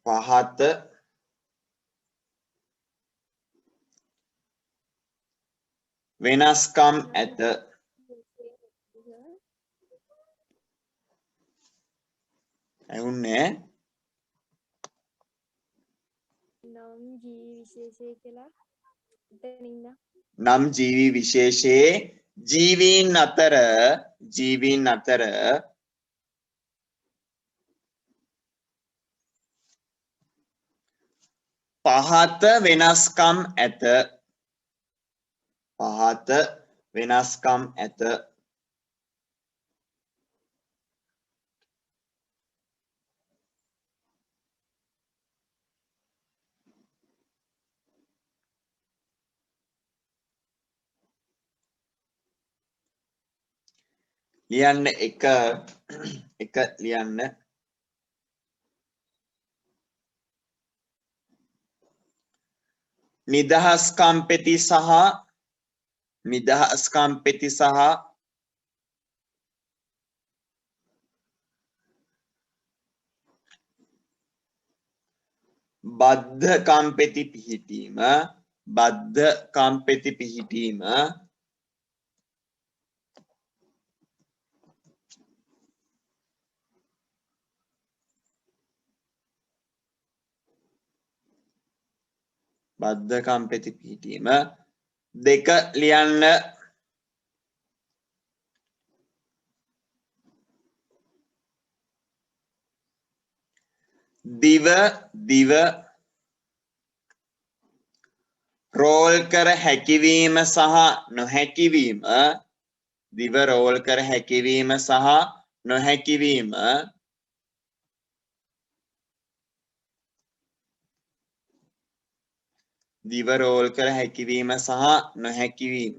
පහත වෙනස්කම් ඇත. ඇහුන්නේ නම් ජීවි විශේෂය කියලා එතනින්ද නම් ජීවී විශේෂයේ ජීවීන් අතර පහත වෙනස්කම් ඇත. ලියන්න එක ලියන්න නිදහස් කම්පෙති සහ බද්ධ කම්පෙති පිහිටීම දෙක ලියන්න දිව රෝල් කර හැකිවීම සහ නොහැකිවීම දිව රෝල් කර හැකිවීම සහ නොහැකිවීම දිව රෝල් කර හැකිවීම සහ නොහැකිවීම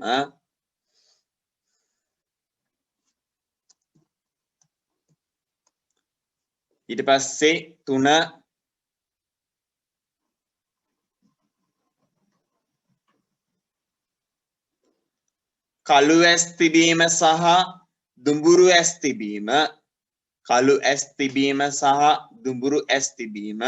ඊට පස්සේ 3 කළු ඇස් තිබීම සහ දුඹුරු ඇස් තිබීම කළු ඇස් තිබීම සහ දුඹුරු ඇස් තිබීම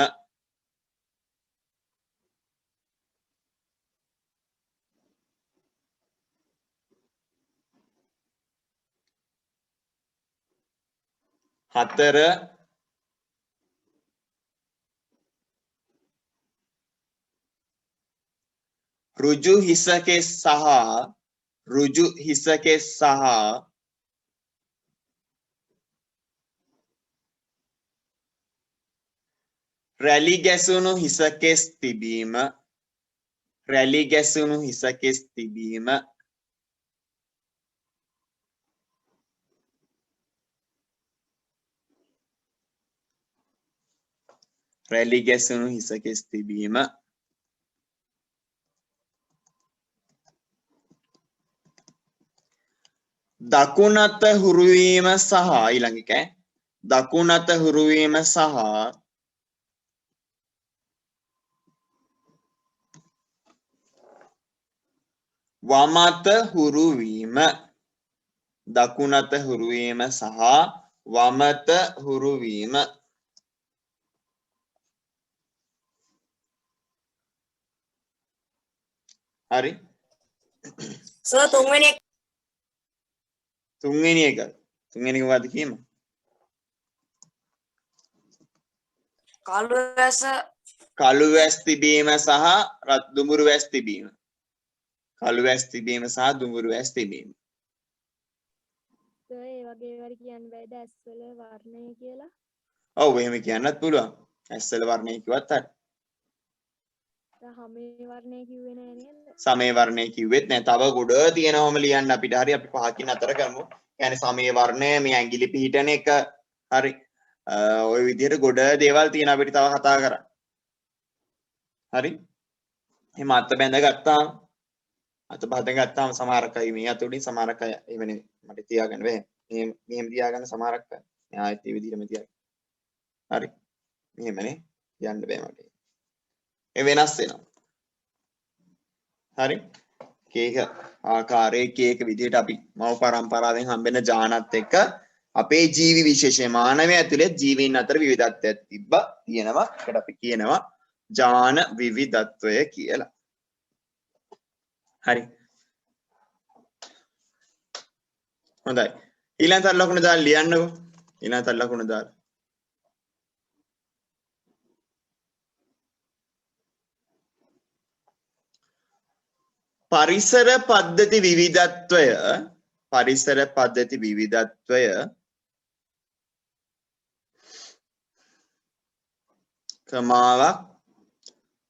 හතර ඍජු හිසකෙස් සහ රැලි ගැසුණු හිසකෙස් තිබීම දකුණත හුරුවීම සහ ඊළඟ එක දකුණත හුරුවීම සහ වමත හුරුවීම හරි සර් තුන්වෙනි එක මොකද්ද කියමු කළු ඇස් තිබීම සහ දුඹුරු ඇස් තිබීම සර් ඒ වගේ ඒවාට කියන්න බෑද ඇස්වල වර්ණය කියලා? ඔව් එහෙම කියන්නත් පුළුවන් ඇස්වල වර්ණය කිව්වත් හරි හමේ වර්ණය කිව්වේ නෑ නේද? සමේ වර්ණය කිව්වෙත් නෑ තව ගොඩ තියෙනවම ලියන්න අපිට හරි අපි පහකින් අතර කරමු කියන්නේ සමේ වර්ණය මේ ඇඟිලි පිහිටන එක හරි ওই විදිහට ගොඩ දේවල් තියෙන අපිට තව කතා කරන්න හරි එහෙම අත බැඳගත්තාම සමහරක් අය මේ අත උඩින් සමහරක් අය එහෙම නෙමෙයි මට තියාගන්න බෑ මෙහෙම තියාගන්න සමහරක් අය ආයෙත් මේ විදිහටම තියාගන්න හරි මෙහෙමනේ යන්න බෑ මට ඒ වෙනස් වෙනවා හරි කේක ආකාරයේ එක විදිහට අපි මව පරම්පරාවෙන් හම්බෙන ජානත් එක්ක අපේ ජීවි විශේෂය මානවය ඇතුළේ ජීවීන් අතර විවිධත්වයක් තියෙනවා ඒකට අපි කියනවා ජාන විවිධත්වය කියලා හරි හොඳයි ඊළඟ තර ලකුණ දාලා ලියන්නකෝ ඊළඟ තර ලකුණ දාලා පරිසර පද්ධති විවිධත්වය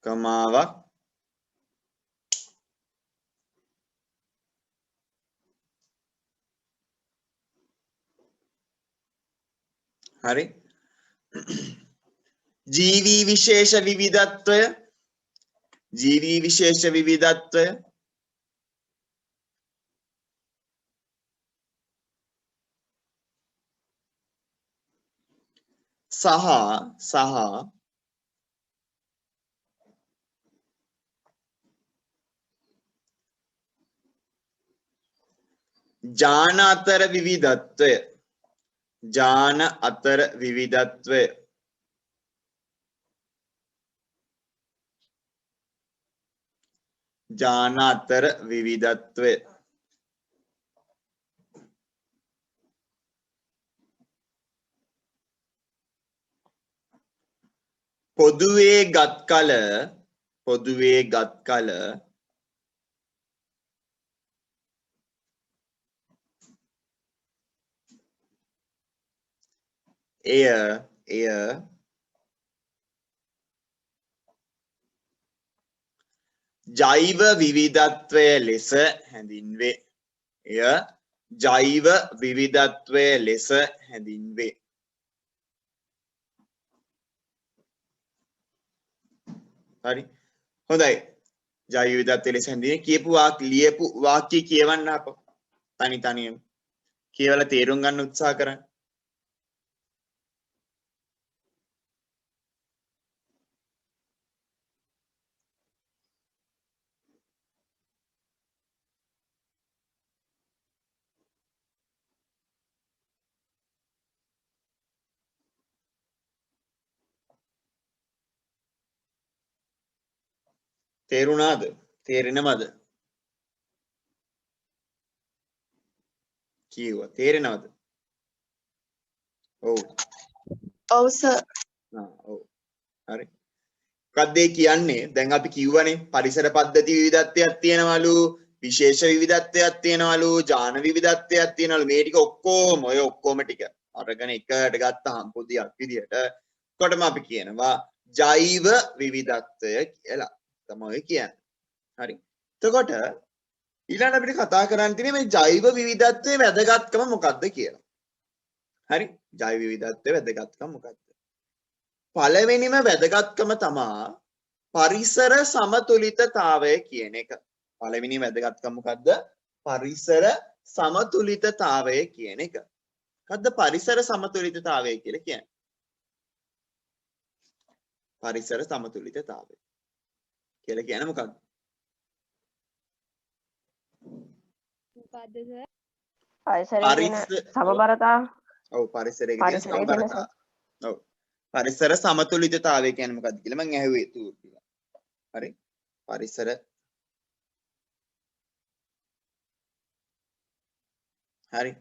කමාවක් හරි ජීවී විශේෂ විවිධත්වය සහ ජාන අතර විවිධත්වය ජාන අතර විවිධත්වය ජාන අතර විවිධත්වය පොදුවේ ගත් කල එය ජෛව විවිධත්වය ලෙස හැඳින්වේ. එය ජෛව විවිධත්වය ලෙස හැඳින්වේ. හරි හොඳයි ජෛව විවිධත්වය ලෙස හැඳින්වේ ලියපු වාක්‍ය කියවන්න අප තනියම කියවලා තේරුම් ගන්න උත්සාහ කරන්න. තේරුණාද? තේරෙනවද? කියුවා තේරෙනවද? ඔව්. ඔව් සර්. ඔව්. හරි. මොකක්ද ඒ කියන්නේ? දැන් අපි කිව්වනේ පරිසර පද්ධති විවිධත්වයක් තියෙනවලු, විශේෂ විවිධත්වයක් තියෙනවලු, ජාන විවිධත්වයක් තියෙනවලු. මේ ටික ඔක්කොම ටික අරගෙන එකට ගත්තාම පොදියක් විදියට කොටම අපි කියනවා ජෛව විවිධත්වය කියලා. තමයි කියන්නේ. හරි. එතකොට ඊළඟ අපිට කතා කරන්න තියෙන්නේ මේ ජෛව විවිධත්වයේ වැදගත්කම මොකක්ද කියලා. හරි. ජෛව විවිධත්වයේ වැදගත්කම මොකක්ද? පළවෙනිම වැදගත්කම තමයි පරිසර සමතුලිතතාවය කියන එක. පළවෙනි වැදගත්කම මොකද්ද? පරිසර සමතුලිතතාවය කියන එක. මොකද්ද පරිසර සමතුලිතතාවය කියලා කියන්නේ? පරිසර සමතුලිතතාවය කියලා කියන්නේ මොකක්ද? මොකද්ද සර්? පරිසරයේ තියෙන සමබරතාව. ඔව් පරිසරයේ තියෙන සමබරතාව. ඔව්. පරිසර සමතුලිතතාවය කියන්නේ මොකක්ද කියලා මම ඇහුවේ තුතිලා. හරි. පරිසර හරි.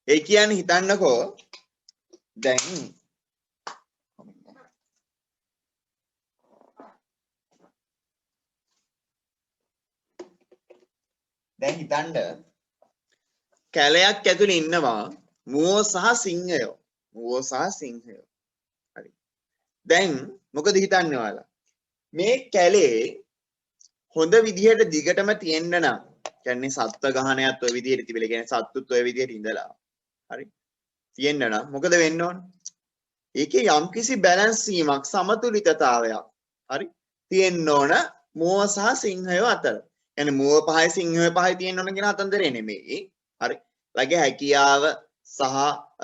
ඒ කියන්නේ හිතන්නකෝ දැන් හිතන්න කැලයක් ඇතුලේ ඉන්නවා මුවෝ සහ සිංහයෝ. හරි. දැන් මොකද හිතන්නේ ඔයාලා? මේ කැලේ හොඳ විදිහට දිගටම තියෙන්න නම් කියන්නේ සත්ත්ව ගහනයත් ඔය විදිහට තිබිලා කියන්නේ සත්තුත් ඔය විදිහට ඉඳලා. හරි. තියෙන්න නම් මොකද වෙන්න ඕන? ඒකේ යම්කිසි බැලන්ස් වීමක් සමතුලිතතාවයක් හරි තියෙන්න ඕන මුව සහ සිංහයෝ අතර. කියන්නේ මුව පහයි සිංහයෝ පහයි තියෙන්න ඕන කියන අතන්දරේ නෙමෙයි. හරි. ලගේ හැකියාව සහ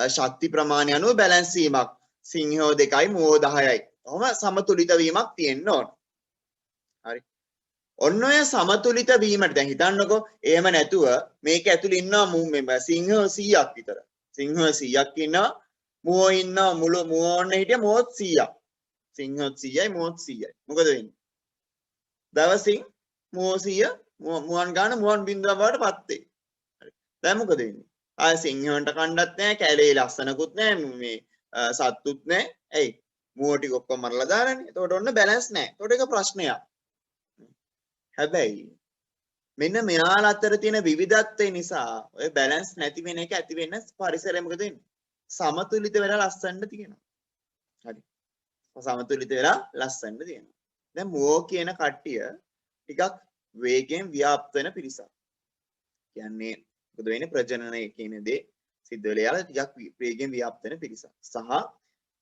ශක්ති ප්‍රමාණය අනුව බැලන්ස් වීමක් සිංහයෝ 2යි මුවෝ 10යි. කොහොම සමතුලිත වීමක් තියෙන්න ඕන. හරි. ඔන්න ඔය සමතුලිත වීමට දැන් හිතන්නකෝ එහෙම නැතුව මේක ඇතුළේ ඉන්නවා සිංහයෝ 100ක් විතර. සිංහයෝ 100ක් ඉන්නවා මුවෝ ඉන්නවා මුවෝ ඔන්න හිටිය මුවොත් 100ක්. සිංහයොත් 100යි මුවොත් 100යි. මොකද වෙන්නේ? දවසින් මුවෝ 100 මුවන් ගන්න මුවන් බින්දුව බවට පත් වෙයි. හරි. දැන් මොකද වෙන්නේ? ආය සිංහයන්ට කණ්ඩත් නැහැ, කැලේ ලස්සනකුත් නැහැ, මේ සත්තුත් නැහැ. ඇයි? මුවෝ ටික ඔක්කොම මරලා දාලානේ. එතකොට ඔන්න බැලන්ස් නැහැ. එතකොට ඒක ප්‍රශ්නයක්. හැබැයි මෙන්න මෙයාලා අතර තියෙන විවිධත්වය නිසා ඔය බැලන්ස් නැති වෙන එක ඇති වෙන්න පරිසරය මොකද වෙන්නේ? සමතුලිත වෙලා ලස්සනට තියෙනවා. හරි. සමතුලිත වෙලා ලස්සනට තියෙනවා. දැන් මුවෝ කියන කට්ටිය ටිකක් වේගෙන් ව්‍යාප්ත වෙන පිරිසක්. කියන්නේ මොකද වෙන්නේ? ප්‍රජනනය කියන දේ සිද්ධ වෙලා යාලා ටිකක් වේගෙන් ව්‍යාප්ත වෙන පිරිසක්. සහ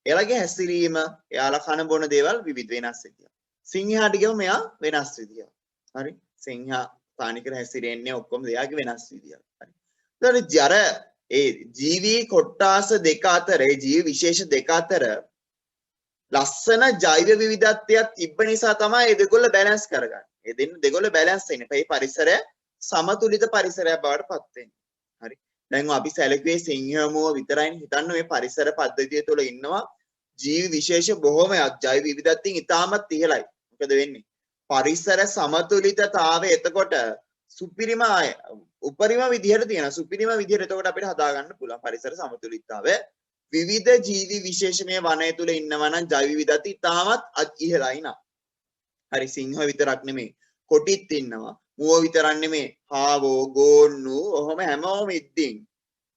එයාලගේ හැසිරීම, එයාලා කන බොන දේවල් විවිධ වෙනස් විදියක්. සිංහයාට ගියම මෙයා වෙනස් විදියක්. හරි. සිංහයා ස්ථානිකව හැසිරෙන්නේ ඔක්කොම එයාගේ වෙනස් විදියක්. හරි. ඊට ජර ඒ ජීවි කොට්ටාස දෙක අතර, ඒ ජීවි විශේෂ දෙක අතර ලස්සන ජෛව විවිධත්වයක් තිබ්බ නිසා තමයි ඒ දෙකොල්ල බැලන්ස් කරගන්නේ. ඒ දෙකොල්ල බැලන්ස් වෙන්නේ. මේ පරිසරය සමතුලිත පරිසරයක් බවට පත් වෙන්නේ. හරි. දැන් අපි සැලකුවේ සිංහයමෝ විතරයිනේ. හිතන්න මේ පරිසර පද්ධතිය තුළ ඉන්නවා ජීවි විශේෂ බොහෝමයක් ජෛව විවිධත්වයෙන් ඉතාමත් ඉහළයි. මොකද වෙන්නේ? පරිසර සමතුලිතතාවය එතකොට සුපිරිම උපරිම විදිහට තියෙනවා. සුපිරිම විදිහට එතකොට අපිට හදා ගන්න පුළුවන් පරිසර සමතුලිතතාවය. විවිධ ජීවි විශේෂමය වනය තුල ඉන්නවා නම් ජෛව විවිධත්වය ඉතාමත් ඉහළයි නා. හරි සිංහ විතරක් නෙමෙයි. කොටිත් ඉන්නවා. මුව විතරක් නෙමෙයි. හාවෝ, ගෝන්නු, ඔහොම හැමෝම ඉද්දින්.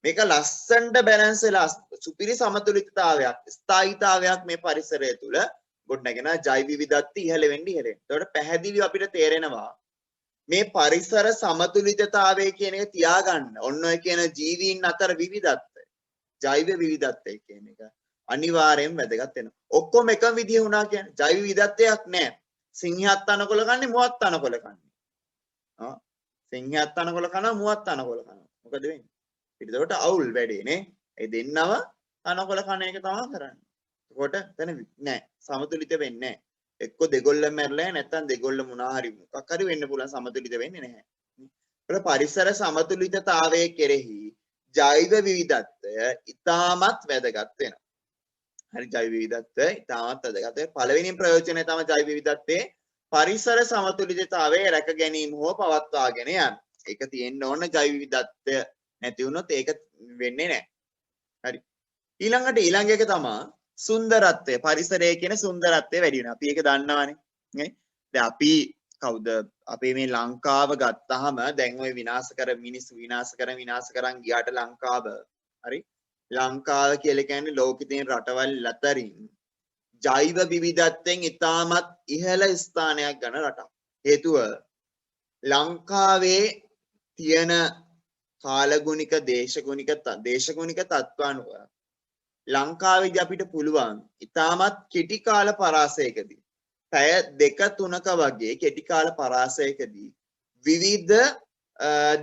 මේක ලස්සනට බැලන්ස් වෙලා සුපිරි සමතුලිතතාවයක්, ස්ථායීතාවයක් මේ පරිසරය තුල ගොඩනගෙන ජෛව විවිධත්වය ඉහළ වෙන්නේ ඉහළ. ඒකට පැහැදිලිව අපිට තේරෙනවා මේ පරිසර සමතුලිතතාවය කියන එක තියාගන්න. ඔන්න ඔය කියන ජීවීන් අතර විවිධත්වය, ජෛව විවිධත්වය කියන එක අනිවාර්යෙන් වැදගත් වෙනවා. ඔක්කොම එකම විදිය වුණා කියන්නේ ජෛව විවිධත්වයක් නැහැ. සිංහයත් තනකොළ කන්නේ, මුවත් තනකොළ කන්නේ. සිංහයත් තනකොළ කනවා, මුවත් තනකොළ කනවා. මොකද වෙන්නේ? එතකොට අවුල් වැඩේ නේ. ඒ දෙන්නම තනකොළ කන එක තමයි කරන්නේ. එතකොට එතන නෑ සමතුලිත වෙන්නේ නෑ. එක්ක දෙගොල්ලම මැරලා නැත්නම් දෙගොල්ල මොනවා හරි මොකක් හරි වෙන්න පුළුවන් සමතුලිත වෙන්නේ නැහැ. ඒක පරිසර සමතුලිතතාවයේ කෙරෙහි ජෛව විවිධත්වය ඉතාමත් වැදගත් වෙනවා. හරි ජෛව විවිධත්වය ඉතාමත් වැදගත්. පළවෙනි ප්‍රයෝජනය තමයි ජෛව විවිධත්වයේ පරිසර සමතුලිතතාවයේ රැක ගැනීම හෝ පවත්වාගෙන යන්න. ඒක තියෙන්න ඕන ජෛව විවිධත්වය නැති වුණොත් ඒක වෙන්නේ නැහැ. හරි. ඊළඟ එක තමයි සුන්දරත්වය. පරිසරයේ කියන සුන්දරත්වය වැඩි වෙනවා. අපි ඒක දන්නවනේ. නේ? දැන් අපි කවුද අපේ මේ ලංකාව ගත්තාම දැන් ওই මිනිස්සු විනාශ කරන් ගියාට ලංකාව හරි ලංකාව කියලා කියන්නේ ලෝකෙ තියෙන රටවල් අතරින් ජෛව විවිධත්වයෙන් ඉතාමත් ඉහළ ස්ථානයක් ගන්න රටක්. හේතුව ලංකාවේ තියෙන කාලගුණික දේශගුණික තත්ත්වානුව ලංකාවේදී අපිට පුළුවන් ඉතාමත් කෙටි කාල පරාසයකදී පැය 2-3ක වගේ කෙටි කාල පරාසයකදී විවිධ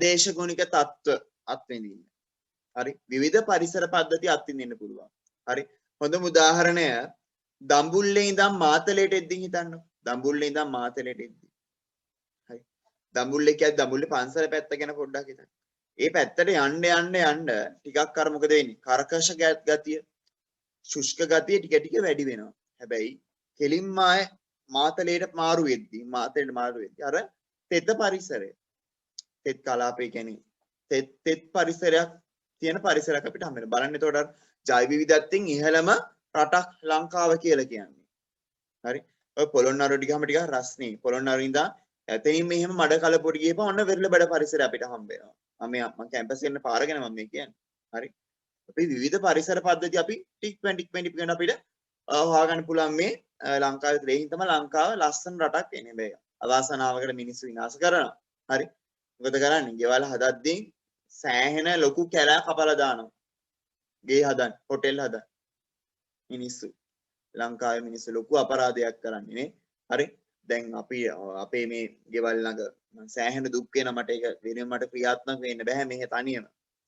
දේශගුණික තත්ත්ව අත්විඳින්න. හරි විවිධ පරිසර පද්ධති අත්විඳින්න පුළුවන්. හරි හොඳම උදාහරණය දඹුල්ලේ ඉඳන් මාතලේට එද්දී හිතන්න. දඹුල්ලේ ඉඳන් මාතලේට එද්දී. හරි දඹුල්ලේ කියන්නේ දඹුල්ලේ පන්සල පැත්ත ගැන පොඩ්ඩක් හිතන්න. ඒ පැත්තට යන්න ටිකක් අර මොකද වෙන්නේ? කර්කශ ගතිය, ශුෂ්ක ගතිය ටික වැඩි වෙනවා. හැබැයි කෙලින්ම ආයේ මාතලේට මාරු වෙද්දී අර තෙත පරිසරය. තෙත් කලාපය කියන්නේ තෙත් පරිසරයක් තියෙන පරිසරයක් අපිට හම්බ වෙනවා. බලන්න එතකොට ජෛව විවිධත්වයෙන් ඉහළම රටක් ලංකාව කියලා කියන්නේ. හරි. ඔය පොළොන්නරුවට ගියාම ටිකක් රස්නේ. පොළොන්නරුව ඉඳන් එතනින් මෙහෙම මඩ කලපොඩි ගිහපම ඔන්න වෙරළබඩ පරිසරය අපිට හම්බ වෙනවා. මම කැම්පස් එකේ පාර ගැන මම මේ කියන්නේ. හරි. අපි විවිධ පරිසර පද්ධති අපි ටික් අපිට හොයාගන්න පුළුවන් මේ ලංකාවේ තේින් තමයි ලංකාව ලස්සන රටක් වෙන්නේ. මේ අවාසනාවකට මිනිස්සු විනාශ කරනවා. හරි. මොකද කරන්නේ? ගෙවල් හදද්දී සෑහෙන ලොකු කැලෑ කපලා දානවා. ගේ හදන්න, හොටෙල් හදන්න. මිනිස්සු ලංකාවේ මිනිස්සු ලොකු අපරාධයක් කරන්නේ නේ. හරි. දැන් අපි අපේ මේ ගෙවල් ළඟ සෑහෙන දුක් වෙන මට ඒක වෙනුවෙන් මට ක්‍රියාත්මක වෙන්න බෑ මෙහෙ තනියම.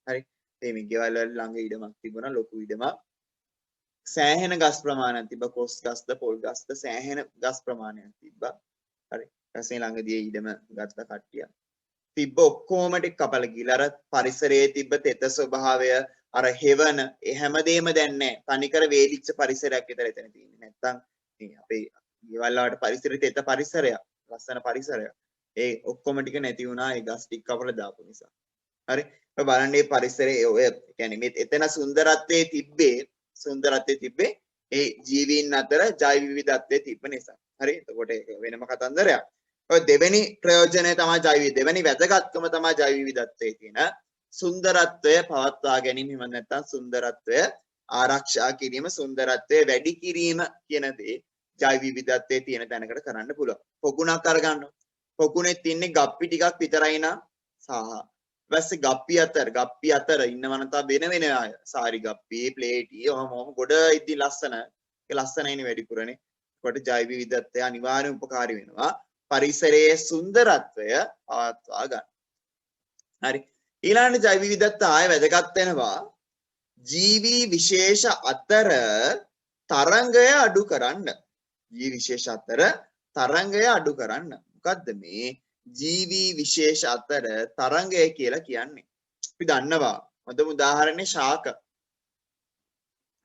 හරි. මේ ගෙවල් වල ළඟ ඉඩමක් තිබුණා ලොකු ඉඩමක්. සෑහෙන ගස් ප්‍රමාණයක් තිබ්බා. කොස් ගස්ද පොල් ගස්ද සෑහෙන ගස් ප්‍රමාණයක් තිබ්බා. හරි. ඊපස්සේ ළඟදී ඉඩම ගත්ත කට්ටිය. තිබ්බ ඔක්කොම ටික කපලා ගිහලා අර පරිසරයේ තිබ්බ තෙත ස්වභාවය අර හෙවන හැමදේම දැන් නැහැ. තනිකර වේලිච්ච පරිසරයක් විතර එතන තියෙන්නේ. නැත්තම් මේ අපේ ගෙවල් වලට පරිසරයේ තෙත පරිසරයක්, ලස්සන පරිසරයක්. ඒ ඔක්කොම ටික නැති වුණා ඒ ගස් ටික කපලා දාපු නිසා. හරි. ඔය බලන්න මේ පරිසරයේ ඔය කියන්නේ මේ එතන සුන්දරත්වයේ තිබ්බේ ඒ ජීවීන් අතර ජෛව විවිධත්වයේ තිබ්බ නිසා. හරි. එතකොට ඒක වෙනම කතන්දරයක්. ඔය දෙවෙනි ප්‍රයෝජනය තමයි දෙවෙනි වැදගත්කම තමයි ජෛව විවිධත්වයේ තියෙන සුන්දරත්වය පවත්වා ගැනීම. එහෙම නැත්නම් සුන්දරත්වය ආරක්ෂා කිරීම, සුන්දරත්වය වැඩි කිරීම කියන දේ ජෛව විවිධත්වයේ තියෙන තැනකට කරන්න පුළුවන්. පොකුණක් අරගන්න. පොකුණේ තින්නේ ගප්පි ටිකක් විතරයි නා සහ වැස්සේ ගප්පි අතර ඉන්නවන තා වෙන අය. සාරි ගප්පි, ප්ලේටි ඔහොම ගොඩ ඉදි ලස්සන. ඒ ලස්සනයිනේ වැඩිපුරනේ. කොට ජෛව විවිධත්වය අනිවාර්යෙන් උපකාරී වෙනවා. පරිසරයේ සුන්දරත්වය පවත්වා ගන්න. හරි. ඊළඟ ජෛව විවිධත්වය ආය වැදගත් වෙනවා. ජීවි විශේෂ අතර තරංගය අඩු කරන්න. ජී විශේෂ අතර තරංගය අඩු කරන්න. මොකද්ද මේ ජීවි විශේෂ අතර තරංගය කියලා කියන්නේ? අපි දන්නවා. හොඳම උදාහරණේ ශාක.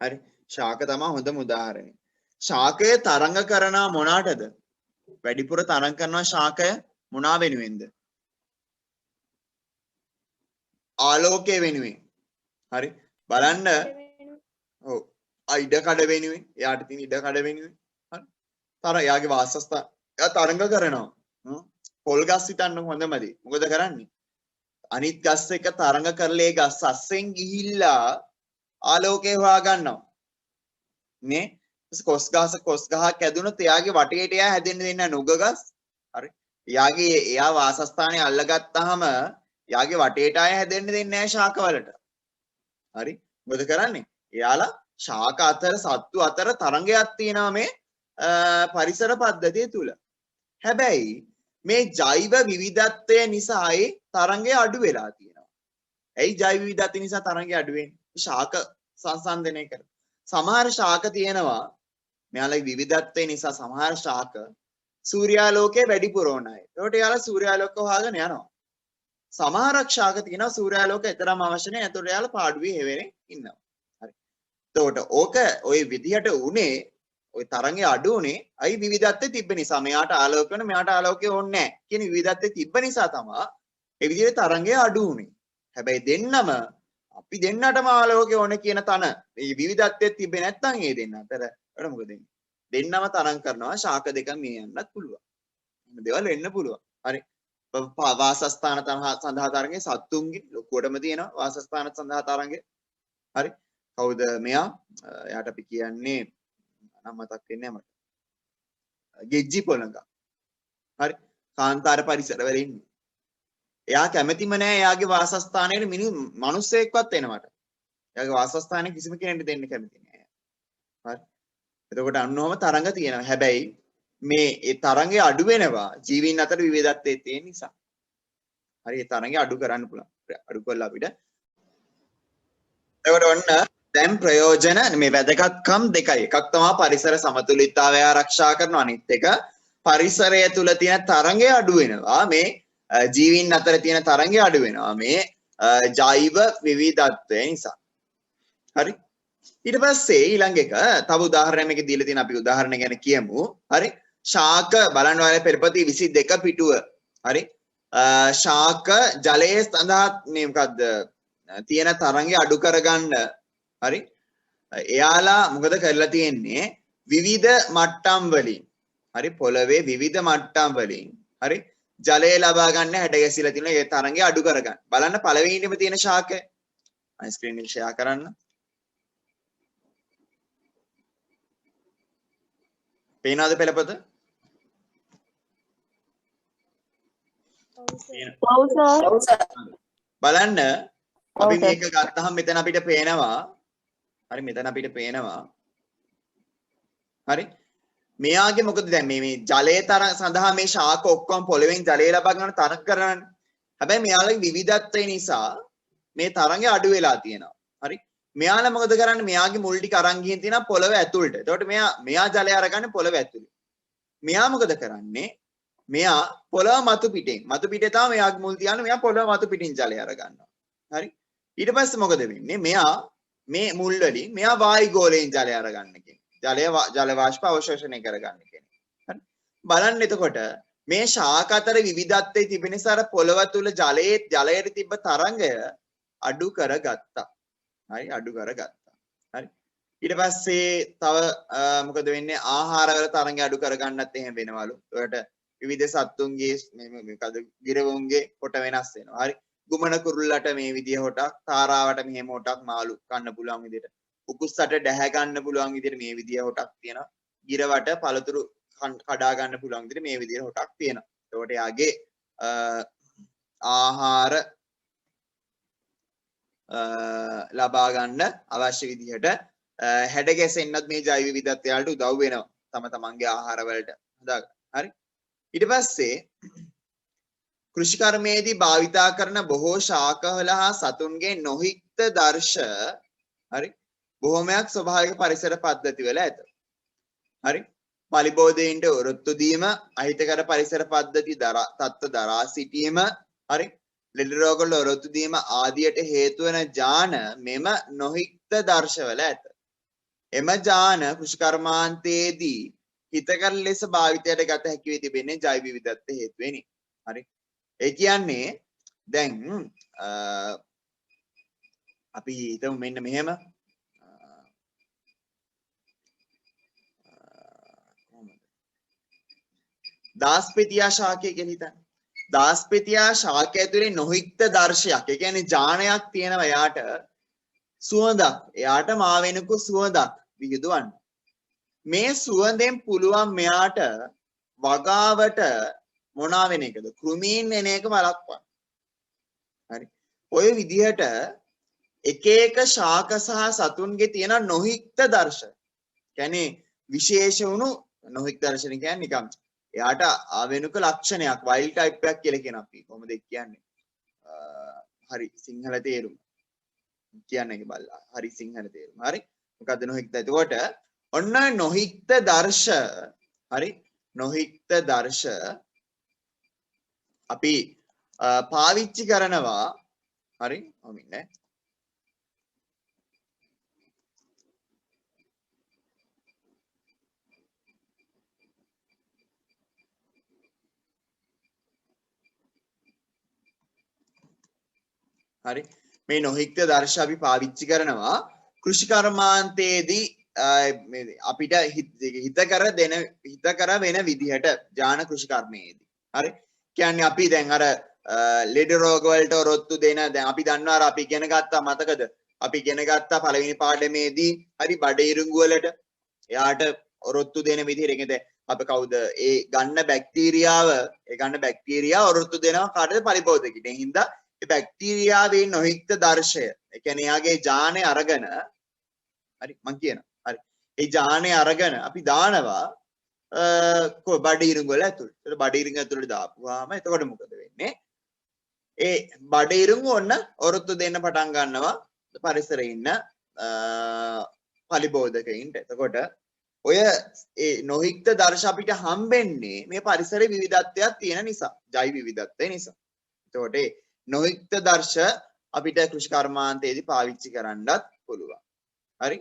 හරි. ශාක තමයි හොඳම උදාහරණය. ශාකය තරංග කරනා මොනකටද? වැඩිපුර තරංග කරනවා ශාකය මොනවා වෙනුවෙන්ද? ආලෝකය වෙනුවෙන්. හරි. බලන්න. ඔව්. ඉඩ කඩ වෙනුවෙන්. එයාට තියෙන ඉඩ කඩ වෙනුවෙන්. හරි. එයාගේ වාසස්ථාන එයා තරංග කරනවා. පොල් ගස් හිටන්න හොඳමදි. මොකද කරන්නේ? අනිත් ගස් එක තරංග කරලා ඒ ගස් අස්සෙන් ගිහිල්ලා ආලෝකය හොයා ගන්නවා. නේ? කොස් ගහක් ඇදුනොත් එයාගේ වටේට එයා හැදෙන්න දෙන්නේ නැහැ නුග ගස්. හරි. එයා වාසස්ථානේ අල්ලගත්තාම එයාගේ වටේට ආය හැදෙන්න දෙන්නේ නැහැ ශාක වලට. හරි. මොකද කරන්නේ? එයාලා ශාක අතර සත්තු අතර තරංගයක් තියෙනවා මේ පරිසර පද්ධතිය තුල. හැබැයි මේ ජෛව විවිධත්වය නිසායි තරංගය අඩු වෙලා තියෙනවා. ඇයි ජෛව විවිධත්වය නිසා තරංගය අඩු වෙන්නේ? ශාක සංසන්දනය කර. සමහර ශාක තියෙනවා මෙයාලගේ විවිධත්වය නිසා සමහර ශාක සූර්යාලෝකයේ වැඩිපුර ඕනයි. ඒකට එයාලා සූර්යාලෝක හොයාගෙන යනවා. සමහරක් ශාක තියෙනවා සූර්යාලෝකය තරම් අවශ්‍ය නැහැ. ඒතකොට එයාලා පාඩුවේ හැවෙන්නේ ඉන්නවා. හරි. එතකොට ඕක ওই විදිහට උනේ ওই තරංගය අඩු උනේ අයි විවිධත්වය තිබ්බ නිසා. මෙයාට ආලෝක වෙන මෙයාට ආලෝකය ඕනේ නැහැ කියන විවිධත්වය තිබ්බ නිසා තමයි ඒ විදිහේ තරංගය අඩු උනේ. හැබැයි දෙන්නම අපි දෙන්නටම ආලෝකය ඕනේ කියන තන මේ විවිධත්වය තිබ්බේ නැත්නම් ඒ දෙන්න අතර වැඩ මොකද වෙන්නේ? දෙන්නම තරංග කරනවා ශාක දෙක මේ යන්නත් පුළුවන්. මේ දේවල් වෙන්න පුළුවන්. හරි. වාසස්ථාන සඳහා තරංගේ සත්තුන්ගේ ලොකුවටම තියෙනවා වාසස්ථාන සඳහා තරංගේ. හරි. කවුද මෙයා? එයාට අපි කියන්නේ නම් මතක් වෙන්නේ නැහැ මට. ගෙජ්ජි පොළඟ. හරි. කාන්තාර පරිසරවල ඉන්නේ. එයා කැමැතිම නෑ එයාගේ වාසස්ථානයේ මිනිස්සෙක්වත් එනවට. එයාගේ වාසස්ථානයේ කිසිම කෙනෙකුට දෙන්න කැමති නෑ. හරි. එතකොට අන්නෝම තරංග තියෙනවා. හැබැයි මේ ඒ තරංගය අඩු වෙනවා ජීවීන් අතර විවිධත්වයේ තියෙන නිසා. හරි. ඒ තරංගය අඩු කරන්න පුළුවන්. අඩු කළා අපිට. එතකොට ඔන්න දැන් ප්‍රයෝජන මේ වැදගත්කම් දෙකයි. එකක් තමයි පරිසර සමතුලිතතාවය ආරක්ෂා කරනවා. අනිත් එක පරිසරය තුල තියෙන තරංගය අඩු වෙනවා. මේ ජීවීන් අතර තියෙන තරංගය අඩු වෙනවා මේ ජෛව විවිධත්වය නිසා. හරි. ඊට පස්සේ ඊළඟ එක තව උදාහරණයක් මේක දීලා තියෙන අපි උදාහරණ ගැන කියමු. හරි. ශාක බලන්න ඔයාලා පෙරපති 22 පිටුව. හරි. ශාක ජලයේ සඳහා මේ මොකද්ද තියෙන තරංගය අඩු කරගන්න. හරි. එයාලා මොකද කරලා තියෙන්නේ? විවිධ මට්ටම් වලින්. හරි. පොළවේ විවිධ මට්ටම් වලින්. හරි. ජලය ලබා ගන්න හැඩ ගැසිලා තියෙන ඒ තරංගය අඩු කරගන්න. බලන්න පළවෙනිම තියෙන ශාකය. මම ස්ක්‍රීන් එක ෂෙයා කරන්න. පේනවද පෙළපත? ඔව් සර්. බලන්න අපි මේක ගත්තහම මෙතන අපිට පේනවා. හරි මෙතන අපිට පේනවා. හරි. මෙයාගේ මොකද දැන් මේ ජලයේ තරංග සඳහා මේ ශාක ඔක්කොම පොළවෙන් ජලය ලබා ගන්න තරංග කරනවානේ. හැබැයි මෙයාලගේ විවිධත්වය නිසා මේ තරංගය අඩු වෙලා තියෙනවා. හරි. මෙයාලා මොකද කරන්නේ? මෙයාගේ මුල් ටික අරන් ගිහින් තියෙනවා පොළව ඇතුළට. එතකොට මෙයා ජලය අරගන්නේ පොළව ඇතුළේ. මෙයා මොකද කරන්නේ? මෙයා පොළව මතු පිටේ තමයි මෙයාගේ මුල් තියන්නේ. මෙයා පොළව මතු පිටින් ජලය අරගන්නවා. හරි. ඊට පස්සේ මොකද වෙන්නේ? මෙයා මේ මුල් වලින් මෙයා වායු ගෝලයෙන් ජලය අරගන්න කෙනෙක්. ජල වාෂ්ප අවශෝෂණය කරගන්න කෙනෙක්. හරි. බලන්න එතකොට මේ ශාක අතර විවිධත්වයේ තිබෙන නිසා පොළව තුල ජලයේ තිබ්බ තරංගය අඩු කරගත්තා. හරි අඩු කරගත්තා. හරි. ඊට පස්සේ තව මොකද වෙන්නේ? ආහාරවල තරංගය අඩු කරගන්නත් එහෙම වෙනවලු. ඒකට විවිධ සත්තුන්ගේ මොකද ගිරවුන්ගේ කොට වෙනස් වෙනවා. හරි. ගුමන කුරුල්ලට මේ විදිය හොටක්, තාරාවට මෙහෙම හොටක් මාළු කන්න පුළුවන් විදියට. උකුස්සට ඩැහැ ගන්න පුළුවන් විදියට මේ විදිය හොටක් තියෙනවා. ගිරවට පළතුරු කඩා ගන්න පුළුවන් විදියට මේ විදියට හොටක් තියෙනවා. ඒකට යාගේ ආහාර ලබා ගන්න අවශ්‍ය විදිහට හැඩ ගැසෙන්නත් මේ ජෛව විවිධත්වයට උදව් වෙනවා. තම තමන්ගේ ආහාර වලට හදාගන්න. හරි. ඊට පස්සේ කෘෂිකර්මයේදී භාවිතා කරන බොහෝ ශාකවල හා සතුන්ගේ නොහික්ත දර්ශ හරි බොහොමයක් ස්වභාවික පරිසර පද්ධති වල ඇත. හරි. පලිබෝධීන්ට ඔරොත්තු දීම, අහිතකර පරිසර පද්ධති තත්ත්ව දරා සිටීම, හරි. ලෙඩ රෝග වල ඔරොත්තු දීම ආදියට හේතු වන ඥාන මෙම නොහික්ත දර්ශවල ඇත. එම ඥාන කෘෂිකර්මාන්තයේදී හිතකර ලෙස භාවිතයට ගත හැකි වී තිබෙන්නේ ජෛව විවිධත්වය හේතුවෙනි. හරි. ඒ කියන්නේ දැන් අපි හිතමු මෙන්න මෙහෙම දාස්පෙතියා ශාකය කියලා හිතන්න. දාස්පෙතියා ශාකය ඇතුලේ නොහික්ත දර්ශයක්. ඒ කියන්නේ ඥානයක් තියෙනවා එයාට සුවඳක්. එයාට මාවෙනකු සුවඳක් විහිදුවන්න. මේ සුවඳෙන් පුළුවන් මෙයාට වගාවට මොනවා වෙන එකද? කෘමීන් වෙන එක වළක්වන්න. හරි. ඔය විදිහට එක එක ශාක සහ සතුන්ගේ තියෙන නොහික්ත දර්ශන. කියන්නේ විශේෂ වුණු නොහික්ත දර්ශන කියන්නේ නිකම් එයාට ආවෙනුක ලක්ෂණයක් වයිල්ඩ් ටයිප් එකක් කියලා කියන අපි. කොහොමද කියන්නේ? හරි සිංහල තේරුම. කියන්නේ බලලා. හරි සිංහල තේරුම. හරි. මොකද්ද නොහික්ත? එතකොට ඔන්න නොහික්ත දර්ශ හරි නොහික්ත දර්ශ අපි පාවිච්චි කරනවා හරි ඔමින්නේ හරි මේ නොහික්ත දර්ශ අපි පාවිච්චි කරනවා කෘෂි කර්මාන්තයේදී අපිට හිතකර වෙන විදිහට ඥාන කෘෂි කර්මයේදී හරි කියන්නේ අපි දැන් අර ලෙඩ රෝග වලට ඔරොත්තු දෙන දැන් අපි දන්නවා අපි ඉගෙන ගත්තා මතකද අපි ඉගෙන ගත්තා පළවෙනි පාඩමේදී හරි බඩ ඉරුඟු වලට එයාට ඔරොත්තු දෙන විදිහට ඒකද අපි කවුද ඒ ගන්න බැක්ටීරියාව ඔරොත්තු දෙනවා කාටද පරිබෝධකෙට ඒ හින්දා ඒ බැක්ටීරියාවේ නොහික්ත දර්ශය ඒ කියන්නේ එයාගේ ඥානය අරගෙන හරි මං කියනවා හරි ඒ ඥානය අරගෙන අපි දානවා බඩ ඉරුඟු වල ඇතුළට. ඒක බඩ ඉරුඟු ඇතුළට දාපුවාම එතකොට මොකද වෙන්නේ? ඒ බඩ ඉරුඟු ඔන්න ඔරොත්තු දෙන්න පටන් ගන්නවා පරිසරයේ ඉන්න පලිබෝධකයින්ට. එතකොට ඔය ඒ නොහික්ත දර්ශ අපිට හම්බෙන්නේ මේ පරිසරයේ විවිධත්වයක් තියෙන නිසා, ජෛව විවිධත්වය නිසා. එතකොට ඒ නොහික්ත දර්ශ අපිට කෘෂි කර්මාන්තයේදී පාවිච්චි කරන්නත් පුළුවන්. හරි?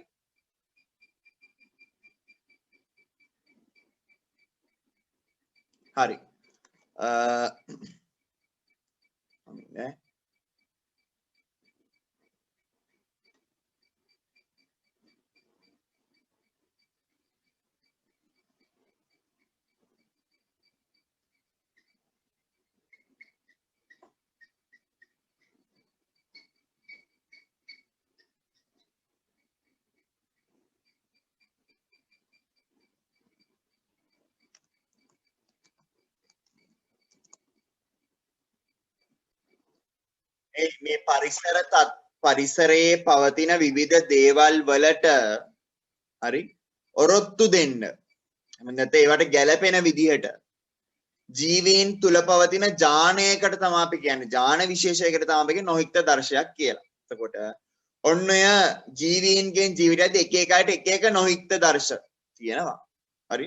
හරි. මේ පරිසරයේ පවතින විවිධ දේවල් වලට හරි ඔරොත්තු දෙන්න නැත්නම් ඒවට ගැළපෙන විදිහට ජීවීන් තුල පවතින ඥානයකට තමයි අපි කියන්නේ ඥාන විශේෂයකට තමයි අපි කියන්නේ නොහික්ත දර්ශයක් කියලා. එතකොට ඔන්න ඔය ජීවීන්ගෙන් ජීවිතයේදී එක එකකට එක එක නොහික්ත දර්ශ තියෙනවා. හරි?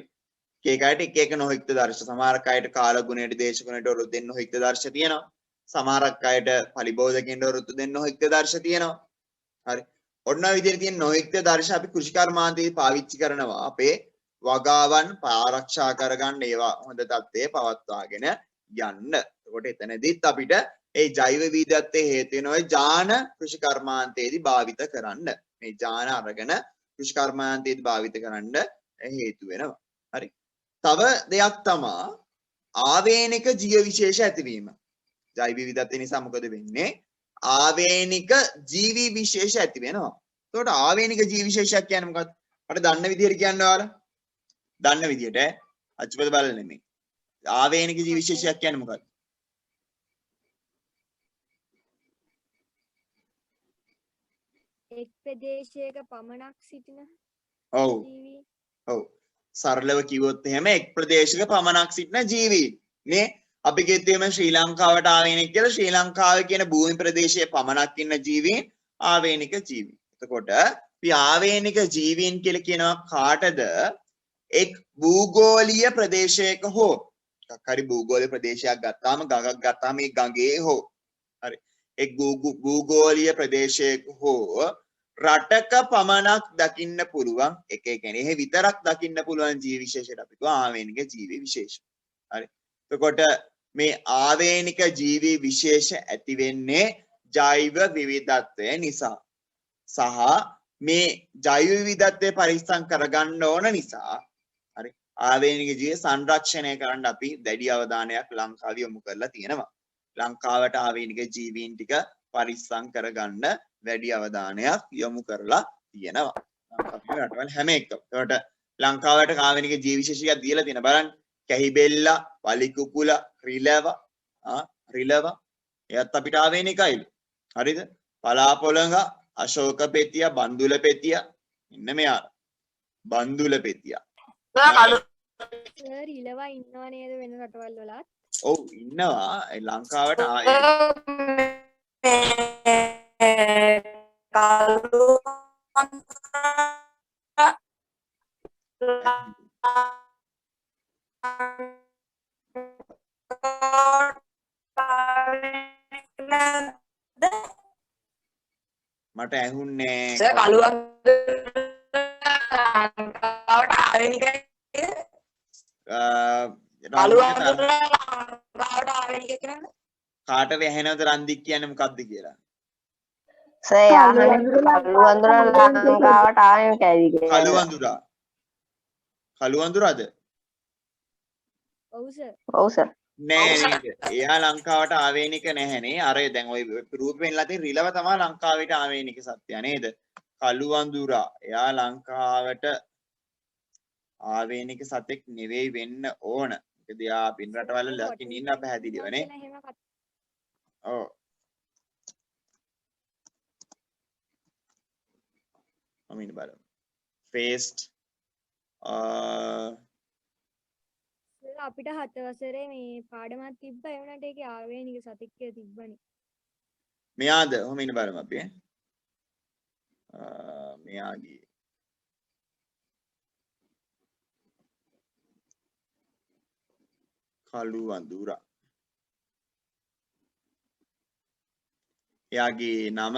එක එකකට එක එක නොහික්ත දර්ශ. සමහර අයට කාල ගුණයට දේශ ගුණයට ඔරොත්තු දෙන්න නොහික්ත දර්ශ තියෙනවා. සමහරක් අයට පලිබෝධකෙන්ට ඔරොත්තු දෙන්න නොහික්ත දර්ශ තියෙනවා. හරි. ඔන්න ඔය විදිහට තියෙන නොහික්ත දර්ශ අපි කෘෂි කර්මාන්තයේදී පාවිච්චි කරනවා අපේ වගාවන් ආරක්ෂා කරගන්න ඒවා හොඳ තත්ත්වයේ පවත්වාගෙන යන්න. එතකොට එතනදිත් අපිට ඒ ජෛව විවිධත්වයේ හේතු වෙන ඔය ඥාන කෘෂි කර්මාන්තයේදී භාවිත කරන්න. මේ ඥාන අරගෙන කෘෂි කර්මාන්තයේදී භාවිත කරන්න හේතු වෙනවා. හරි. තව දෙයක් තමයි ආවේනික ජීව විශේෂ ඇතිවීම. ජෛව විවිධත්වය නිසා මොකද වෙන්නේ? ආවේනික ජීවි විශේෂ ඇති වෙනවා. එතකොට ආවේනික ජීවි විශේෂයක් කියන්නේ මොකක්ද? අපිට දන්න විදිහට කියන්න ඔයාලා. දන්න විදිහට අච්චුපද බලන්න නෙමෙයි. ආවේනික ජීවි විශේෂයක් කියන්නේ මොකක්ද? එක් ප්‍රදේශයක පමණක් සිටින ඔව්. ජීවී ඔව්. සරලව කිව්වොත් එහෙම එක් ප්‍රදේශයක පමණක් සිටින ජීවී නේ අපි කිව්වෙම ශ්‍රී ලංකාවට ආවේනික කියලා ශ්‍රී ලංකාවේ කියන භූමි ප්‍රදේශයේ පමණක් ඉන්න ජීවීන් ආවේනික ජීවී. එතකොට අපි ආවේනික ජීවීන් කියලා කියනවා කාටද? එක් භූගෝලීය ප්‍රදේශයක හෝ හරි භූගෝලීය ප්‍රදේශයක් ගත්තාම ගඟක් ගත්තාම මේ ගඟේ හෝ හරි එක් භූගෝලීය ප්‍රදේශයක හෝ රටක පමණක් දකින්න පුළුවන් එක කියන්නේ එහෙ විතරක් දකින්න පුළුවන් ජීවි විශේෂයට අපි කියනවා ආවේනික ජීවි විශේෂ. හරි. එතකොට මේ ආවේනික ජීවි විශේෂ ඇති වෙන්නේ ජෛව විවිධත්වය නිසා. සහ මේ ජෛව විවිධත්වය පරිස්සම් කරගන්න ඕන නිසා හරි ආවේනික ජීවි සංරක්ෂණය කරන්න අපි දැඩි අවධානයක් ලංකාවේ යොමු කරලා තියෙනවා. ලංකාවට ආවේනික ජීවීන් ටික පරිස්සම් කරගන්න වැඩි අවධානයක් යොමු කරලා තියෙනවා. අපේ රටවල් හැම එකම. ඒකට ලංකාවට ආවේනික ජීවි විශේෂයක් දීලා තියෙන බලන්න. කැහිබෙල්ල, වලිකුකුල, රිලව එයත් අපිට ආවේනිකයි. හරිද? පලාපොළඟ, අශෝක පෙතිය, බන්දුල පෙතිය ඉන්න මෙයා. බන්දුල පෙතිය. සර් ඉලවා ඉන්නව නේද වෙන රටවල් වලත්? ඔව් ඉන්නවා. ලංකාවට මට ඇහුන්නේ සර් කළුවන්දුරට ආවේනිකයි. කළුවන්දුරට ආවේනික කියන්නේ කාටද ඇහෙනවද රන්දික් කියන්නේ මොකක්ද කියලා? සර් කළුවන්දුර ලංකාවට ආවේනිකයි කියලා. කළුවන්දුරා. කළුවන්දුරාද? ඔව් සර්. ඔව් සර්. නෑ නේද? එයා ලංකාවට ආවේනික නැහැනේ. අර දැන් ওই රූපෙන්ලා තියෙන රිලව තමයි ලංකාවට ආවේනික සත්‍යය නේද? කළුවන්දුරා. එයා ලංකාවට ආවේනික සතෙක් නෙවෙයි වෙන්න ඕන. මොකද එයා පින් රටවල ලකින් ඉන්න පැහැදිලිවනේ. ඔව්. අමින බලමු. faced අපිට 7 වසරේ මේ පාඩමක් තිබ්බා ඒ වුණාට ඒකේ ආවේනික සතෙක් කියලා තිබ්බනේ. මෙයාද? ඔහොම ඉන්න බලමු අපි. මෙයාගේ කළුවන්දුරා. එයාගේ නම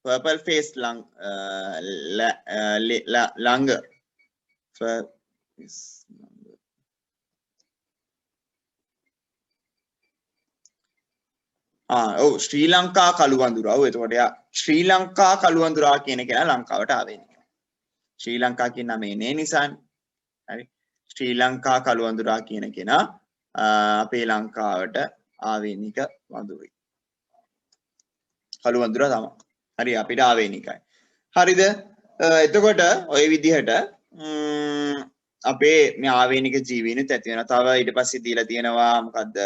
purple face langer. ඔව් ශ්‍රී ලංකා කළුවන්දුරා. ඔව් එතකොට යා ශ්‍රී ලංකා කළුවන්දුරා කියන කෙනා ලංකාවට ආවේනික. ශ්‍රී ලංකා කියන නම එන්නේ නිසානේ. හරි. ශ්‍රී ලංකා කළුවන්දුරා කියන කෙනා අපේ ලංකාවට ආවේනික වඳුරයි. කළුවන්දුරා තමයි. හරි අපිට ආවේනිකයි. හරිද? එතකොට ওই විදිහට අපේ මේ ආවේනික ජීවීනුත් ඇති වෙනවා. තව ඊට පස්සේ දීලා තියෙනවා මොකද්ද?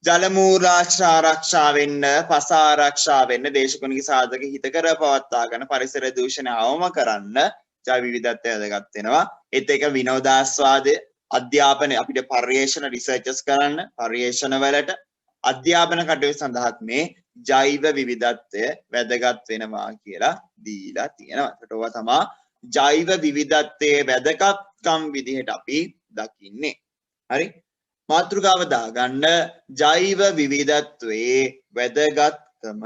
ජල මූලාශ්‍ර ආරක්ෂා වෙන්න, පස ආරක්ෂා වෙන්න, දේශගුණික සාධක හිතකර පවත්වා ගන්න, පරිසර දූෂණ අවම කරන්න ජෛව විවිධත්වය වැදගත් වෙනවා. ඒත් ඒක විනෝදාස්වාදය, අධ්‍යාපනය අපිට පර්යේෂණ රිසර්චස් කරන්න, පර්යේෂණ වලට අධ්‍යාපන කටයුතු සඳහාත් මේ ජෛව විවිධත්වය වැදගත් වෙනවා කියලා දීලා තියෙනවා. ඒකට ඔවා තමයි ජෛව විවිධත්වයේ වැදගත්කම් විදිහට අපි දකින්නේ. හරි? මාතෘකාව දාගන්න ජෛව විවිධත්වයේ වැදගත්කම.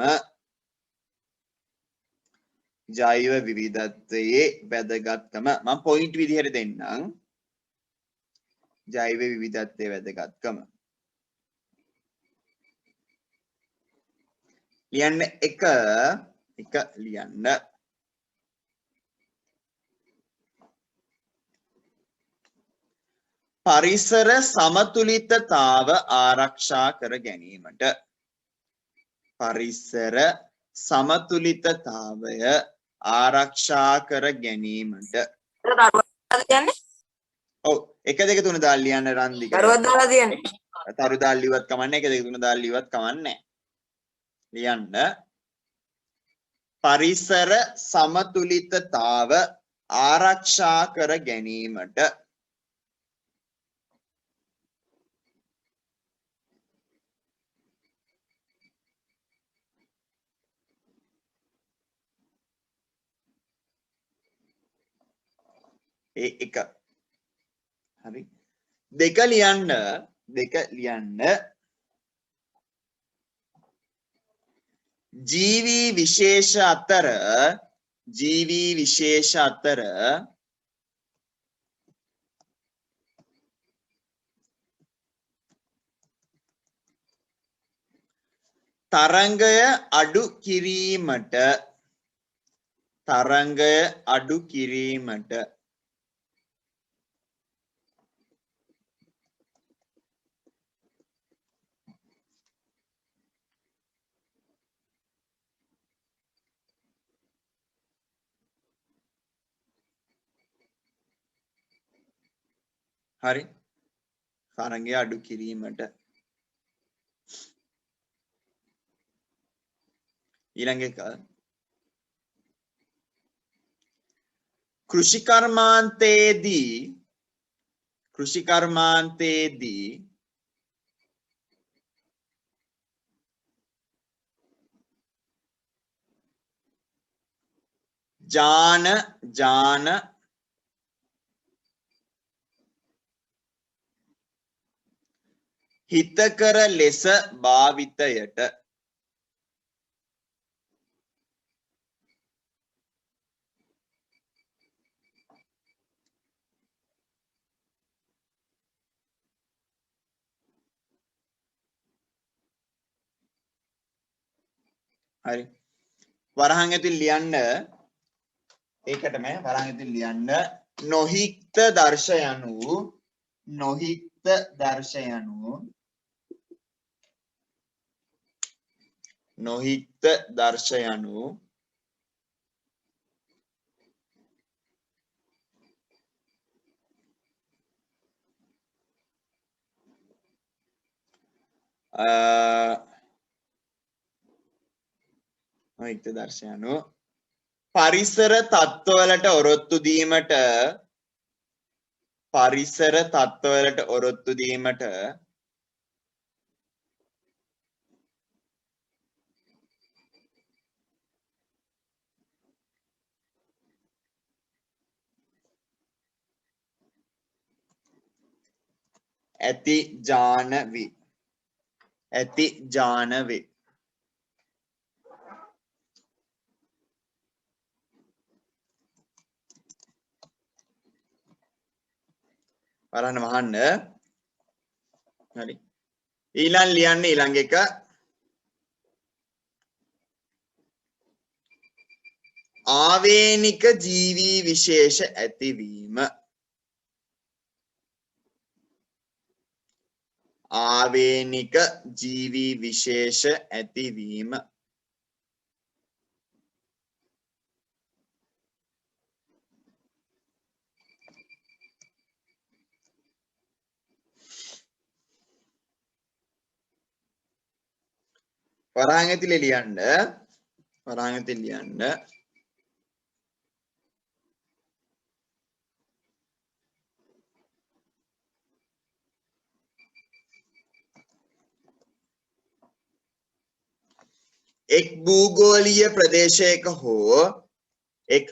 ජෛව විවිධත්වයේ වැදගත්කම මම පොයින්ට් විදිහට දෙන්නම්. ජෛව විවිධත්වයේ වැදගත්කම ලියන්න එක ලියන්න. පරිසර සමතුලිතතාව ආරක්ෂා කර ගැනීමට. පරිසර සමතුලිතතාවය ආරක්ෂා කර ගැනීමට. ඔව් 1 2 3 දාලා ලියන්න රන්දික. දරුවක් දාලා තියන්නේ. තරු දාලා ලියවත් කමන්නේ 1 2 3 දාලා ලියවත් කමන්නේ. ලියන්න පරිසර සමතුලිතතාව ආරක්ෂා කර ගැනීමට. එක හරි දෙක ලියන්න ජීවී විශේෂ අතර තරංගය අඩු කිරීමට හරි තරංගය අඩු කිරීමට ඊළඟ එක කෘෂිකර්මාන්තයේදී ජාන හිතකර ලෙස භාවිතයට හරි වරහන් ඇතුළේ ලියන්න ඒකටම වරහන් ඇතුළේ ලියන්න නොහික්ත දර්ශ යනු පරිසර තත්ත්වවලට ඔරොත්තු දීමට ඇති ජාන වේ බලන්න වහන්න හරි ඊළඟ ලියන්න ඊළඟ එක ආවේනික ජීවී විශේෂ ඇතිවීම වරහන් ඇතුළේ ලියන්න එක් භූගෝලීය ප්‍රදේශයක හෝ එක්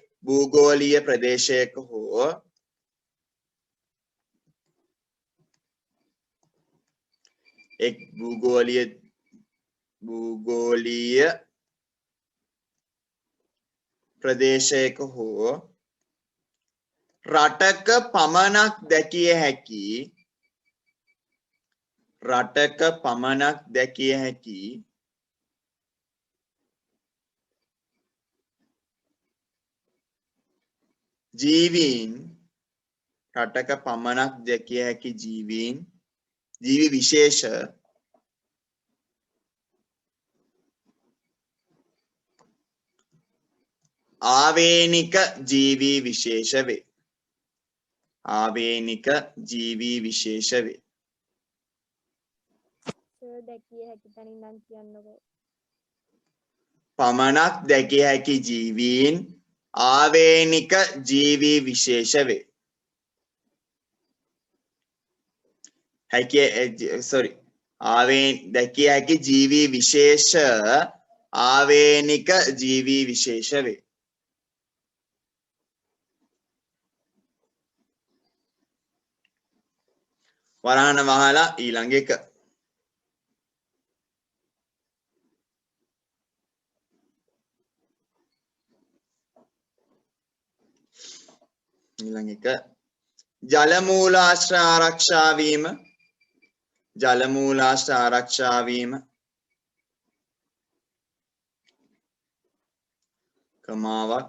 භූගෝලීය ප්‍රදේශයක හෝ රටක පමණක් දැකිය හැකි ජීවී විශේෂ ආවේනික ජීවී විශේෂ වේ. දැකිය හැකි තැනින් නම් කියන්නකෝ. පමණක් දැකිය හැකි ජීවීන් ආවේනික ජීවී විශේෂ වේ. දැකිය හැකි ජීවී විශේෂ ආවේනික ජීවී විශේෂ වේ. වරහන වහලා ඊළඟ එක. ඊළඟ එක ජල මූලාශ්‍ර ආරක්ෂා වීම. ජල මූලාශ්‍ර ආරක්ෂා වීම. කමාවක්.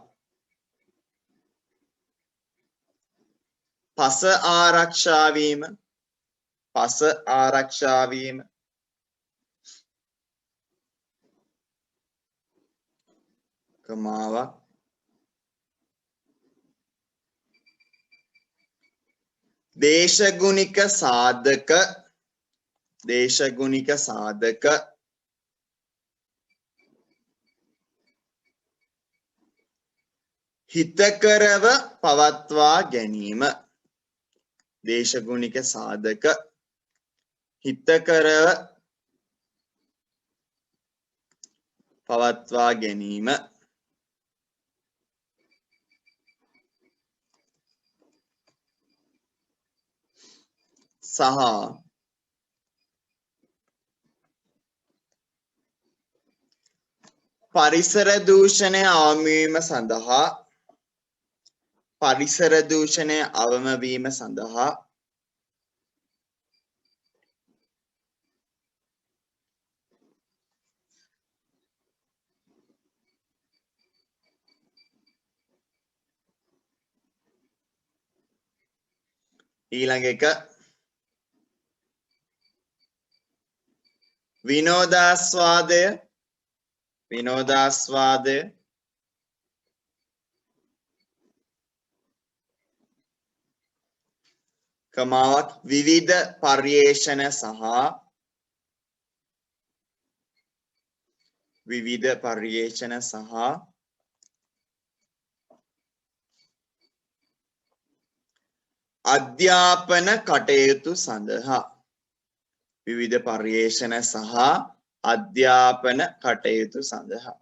පස ආරක්ෂා වීම. පස ආරක්ෂා වීම. කමාවක්. දේශගුණික සාධක. දේශගුණික සාධක. හිතකරව පවත්වා ගැනීම. දේශගුණික සාධක හිතකරව පවත්වා ගැනීම. සහ පරිසර දූෂණය අවම වීම සඳහා පරිසර දූෂණය අවම වීම සඳහා ඊළඟ එක විනෝදාස්වාදය. විනෝදාස්වාදය කමාවක් විවිධ පර්යේෂණ සහ විවිධ පර්යේෂණ සහ අධ්‍යාපන කටයුතු සඳහා. විවිධ පර්යේෂණ සහ අධ්‍යාපන කටයුතු සඳහා.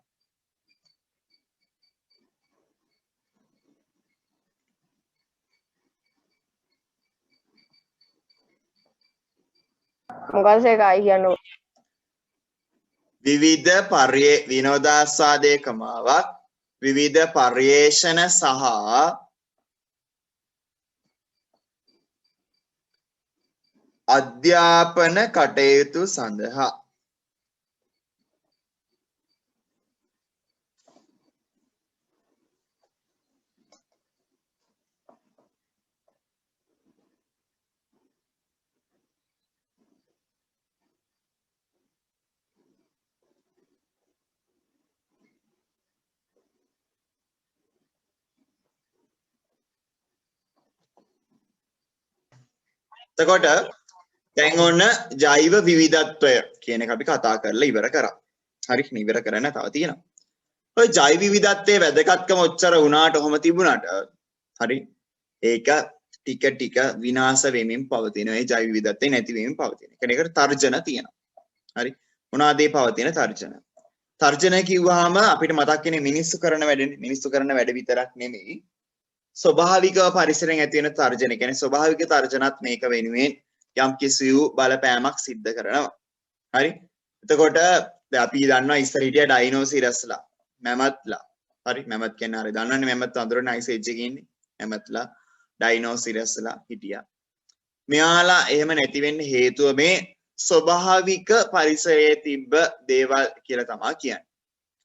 මොකක්ද ඒක ආයි කියන්න විවිධ විනෝදාස්වාදය කමාවක් විවිධ පර්යේෂණ සහ අධ්‍යාපන කටයුතු සඳහා. එතකොට දැන් ඔන්න ජෛව විවිධත්වය කියන එක අපි කතා කරලා ඉවර කරා. හරි ඉවර කරන්න තව තියෙනවා. ඔය ජෛව විවිධත්වයේ වැදගත්කම ඔච්චර වුණාට ඔහම තිබුණාට හරි ඒක ටික ටික විනාශ වෙමින් පවතින. ඒ ජෛව විවිධත්වය නැති වෙමින් පවතින. ඒකට තර්ජන තියෙනවා. හරි මොනවාද මේ පවතින තර්ජන? තර්ජන කිව්වහම අපිට මතක් වෙන්නේ මිනිස්සු කරන වැඩනේ. මිනිස්සු කරන වැඩ විතරක් නෙමෙයි ස්වභාවිකව පරිසරයෙන් ඇති වෙන තර්ජන. කියන්නේ ස්වභාවික තර්ජනත් මේක වෙනුවෙන් යම් කිසි බලපෑමක් සිද්ධ කරනවා. හරි එතකොට දැන් අපි දන්නවා ඉස්සර හිටිය ඩයිනෝසිරස්ලා මැමත්ලා. හරි මැමත් කියන්නේ හරි දන්නවනේ මැමත් අඳුරන අයිස් එජ් එකේ ඉන්නේ. මැමත්ලා ඩයිනෝසිරස්ලා හිටියා. මෙයාලා එහෙම නැති වෙන්න හේතුව මේ ස්වභාවික පරිසරයේ තිබ්බ දේවල් කියලා තමයි කියන්නේ.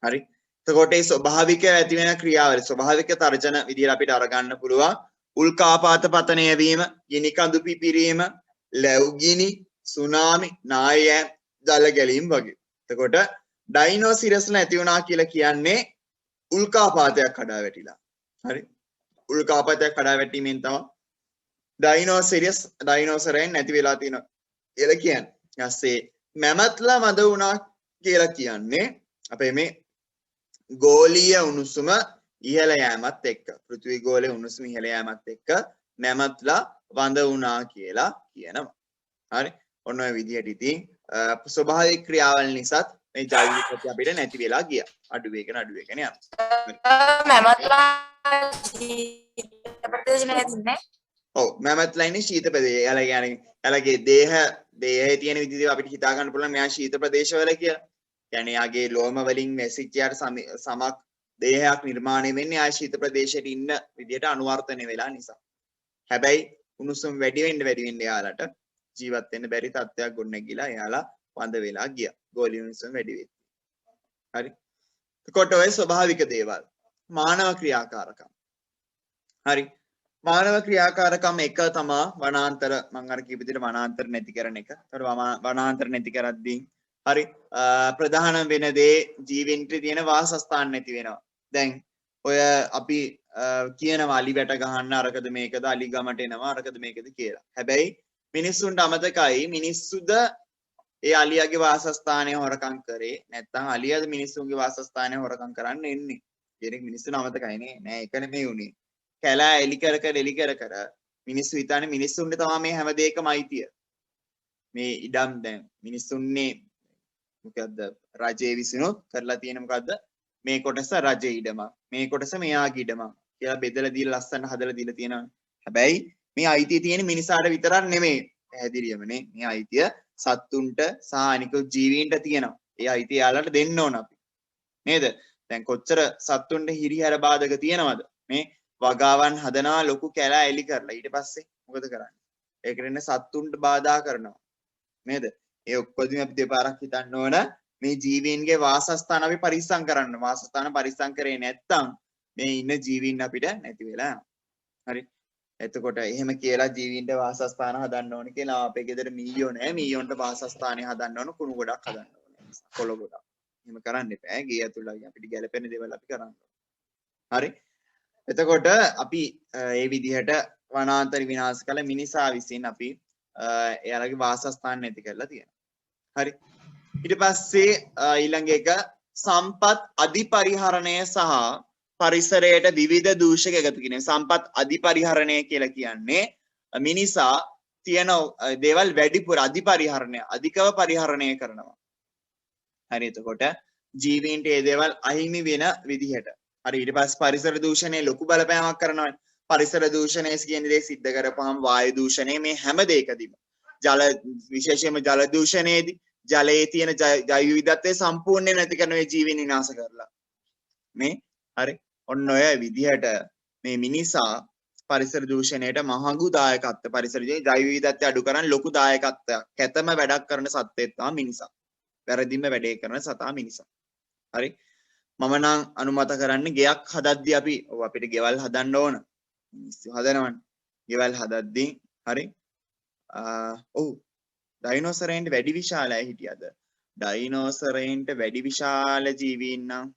හරි එතකොට මේ ස්වභාවික ඇති වෙන ක්‍රියාවලිය ස්වභාවික තර්ජන විදිහට අපිට අරගන්න පුළුවන්. උල්කාපාත පතනය වීම, ගිනි කඳු පිපිරීම, ලැබුගිනි, සුනාමි, නායයන්, ජල ගැලීම් වගේ. එතකොට ඩයිනෝසිරස්ලා නැති වුණා කියලා කියන්නේ උල්කාපාතයක් කඩා වැටිලා. හරි උල්කාපාතයක් කඩා වැටීමෙන් තමයි ඩයිනෝසරයන් නැති වෙලා තියෙනවා කියලා කියන්නේ. ඊපස්සේ මැමත්ලා මද වුණා කියලා කියන්නේ අපේ මේ ගෝලීය උණුසුම ඉහළ යෑමත් එක්ක පෘථිවි ගෝලයේ උණුසුම ඉහළ යෑමත් එක්ක මැමත්ලා වඳ වුණා කියලා කියනවා. හරි ඔන්න ඔය විදිහට ඉතින් ස්වභාවික ක්‍රියාවල් නිසාත් මේ ජෛව විවිධත්වය අපිට නැති වෙලා ගියා. අඩු වෙගෙන යනවා. මැමත්ලා ප්‍රදේශ නැතිනේ. ඔව් මැමත්ලා ඉන්නේ ශීත ප්‍රදේශය. එයාලා කියන්නේ එයාලගේ දේහයේ තියෙන විදිහට අපිට හිතා ගන්න පුළුවන් මෙයා ශීත ප්‍රදේශවල කියලා. කියන්නේ යාගේ ලෝම වලින් වැසිච්ච යාට සමක් දේහයක් නිර්මාණය වෙන්නේ ආ ශීත ප්‍රදේශයට ඉන්න විදිහට අනුවර්තනය වෙලා නිසා. හැබැයි උණුසුම වැඩි වෙන්න යාලට ජීවත් වෙන්න බැරි තත්ත්වයක් ගොඩනැගිලා යාලා වඳ වෙලා ගියා. ගෝලීය උණුසුම වැඩි වෙද්දී. හරි. එතකොට ඔය ස්වභාවික දේවල් මානව ක්‍රියාකාරකම්. හරි. මානව ක්‍රියාකාරකම් එක තමා වනාන්තර මම අර කියපු විදිහට වනාන්තර නැති කරන එක. ඒතර වනාන්තර නැති කරද්දී හරි ප්‍රධාන වෙන දේ ජීවින්ට තියෙන වාසස්ථාන නැති වෙනවා. දැන් ඔය අපි කියනවා අලි වැට ගහන්න අරකද මේකද අලි ගමට එනවා අරකද මේකද කියලා. හැබැයි මිනිස්සුන්ට අමතකයි මිනිස්සුද ඒ අලියාගේ වාසස්ථානය හොරකම් කරේ නැත්නම් අලියාද මිනිස්සුන්ගේ වාසස්ථානය හොරකම් කරන්න එන්නේ. කියන එක මිනිස්සුන් අමතකයි නෑ ඒක නෙමෙයි උනේ. කැලෑ එලි කර මිනිස්සු හිතන්නේ මිනිස්සුන්ට තමයි මේ හැම දෙයකම අයිතිය. මේ ඉඩම් දැන් මිනිස්සුන්නේ මොකද්ද රජයේ විසිනුත් කරලා තියෙන මොකද්ද මේ කොටස රජයේ ඉඩම මේ කොටස මෙයාගේ ඉඩම කියලා බෙදලා දීලා ලස්සන හදලා දීලා තියෙනවා. හැබැයි මේ අයිතිය තියෙන මිනිසාට විතරක් නෙමෙයි. පැහැදිලියමනේ මේ අයිතිය සත්තුන්ට සහ අනිකුත් ජීවීන්ට තියෙනවා. ඒ අයිතිය යාලට දෙන්න ඕන අපි. නේද? දැන් කොච්චර සත්තුන්ට හිරිහැර බාධක තියෙනවද? මේ වගාවන් හදනවා ලොකු කැලෑ එලි කරලා ඊට පස්සේ මොකද කරන්නේ? ඒකට ඉන්න සත්තුන්ට බාධා කරනවා. නේද? ඒ ඔක්කොදිම අපි දෙපාරක් හිතන්න ඕන මේ ජීවීන්ගේ වාසස්ථාන අපි පරිස්සම් කරන්න. වාසස්ථාන පරිස්සම් කරේ නැත්නම් මේ ඉන්න ජීවීන් අපිට නැති වෙලා යනවා. හරි. එතකොට එහෙම කියලා ජීවීන්ට වාසස්ථාන හදන්න ඕන කියලා අපේ ගෙදර මීයෝ නැහැ. මීයොන්ට වාසස්ථානය හදන්න ඕන කුණු ගොඩක් හදන්න ඕන. කොළ ගොඩක්. එහෙම කරන්න එපා. ගේ ඇතුළේ අපිට ගැළපෙන දේවල් අපි කරන්න ඕන. හරි. එතකොට අපි මේ විදිහට වනාන්තර විනාශ කළ මිනිසා විසින් අපි එයාලගේ වාසස්ථාන නැති කරලා තියෙනවා. හරි. ඊට පස්සේ ඊළඟ එක සම්පත් අධිපරිහරණය සහ පරිසරයට විවිධ දූෂක එකතු කිරීම. සම්පත් අධිපරිහරණය කියලා කියන්නේ මිනිසා තියෙන දේවල් වැඩිපුර අධිපරිහරණය අධිකව පරිහරණය කරනවා. හරි. එතකොට ජීවීන්ට මේ දේවල් අහිමි වෙන විදිහට. හරි. ඊට පස්සේ පරිසර දූෂණය ලොකු බලපෑමක් කරනවා. පරිසර දූෂණය කියන දේ සිද්ධ කරපුවාම වායු දූෂණය මේ හැම දෙයකදීම ජල විශේෂයෙන්ම ජල දූෂණයේදී ජලයේ තියෙන ජෛව විවිධත්වය සම්පූර්ණයෙන් නැති කරන මේ ජීවීන් විනාශ කරලා මේ හරි ඔන්න ඔය විදිහට මේ මිනිසා පරිසර දූෂණයට මහඟු දායකත්ව පරිසරයේ ජෛව විවිධත්වය අඩු කරන් ලොකු දායකත්වයක් කැතම වැඩක් කරන සත්වෙක් තමයි මිනිසා. වැරදිම වැඩේ කරන සතා මිනිසා. හරි. මම නම් අනුමත කරන්නේ ගෙයක් හදද්දී අපි අපිට ගෙවල් හදන්න ඕන. මිනිස්සු හදනවනේ. ගෙවල් හදද්දී හරි. ඔව් ඩයිනෝසරයන්ට වැඩි විශාලයි හිටියද? ඩයිනෝසරයන්ට වැඩි විශාල ජීවීන් නම්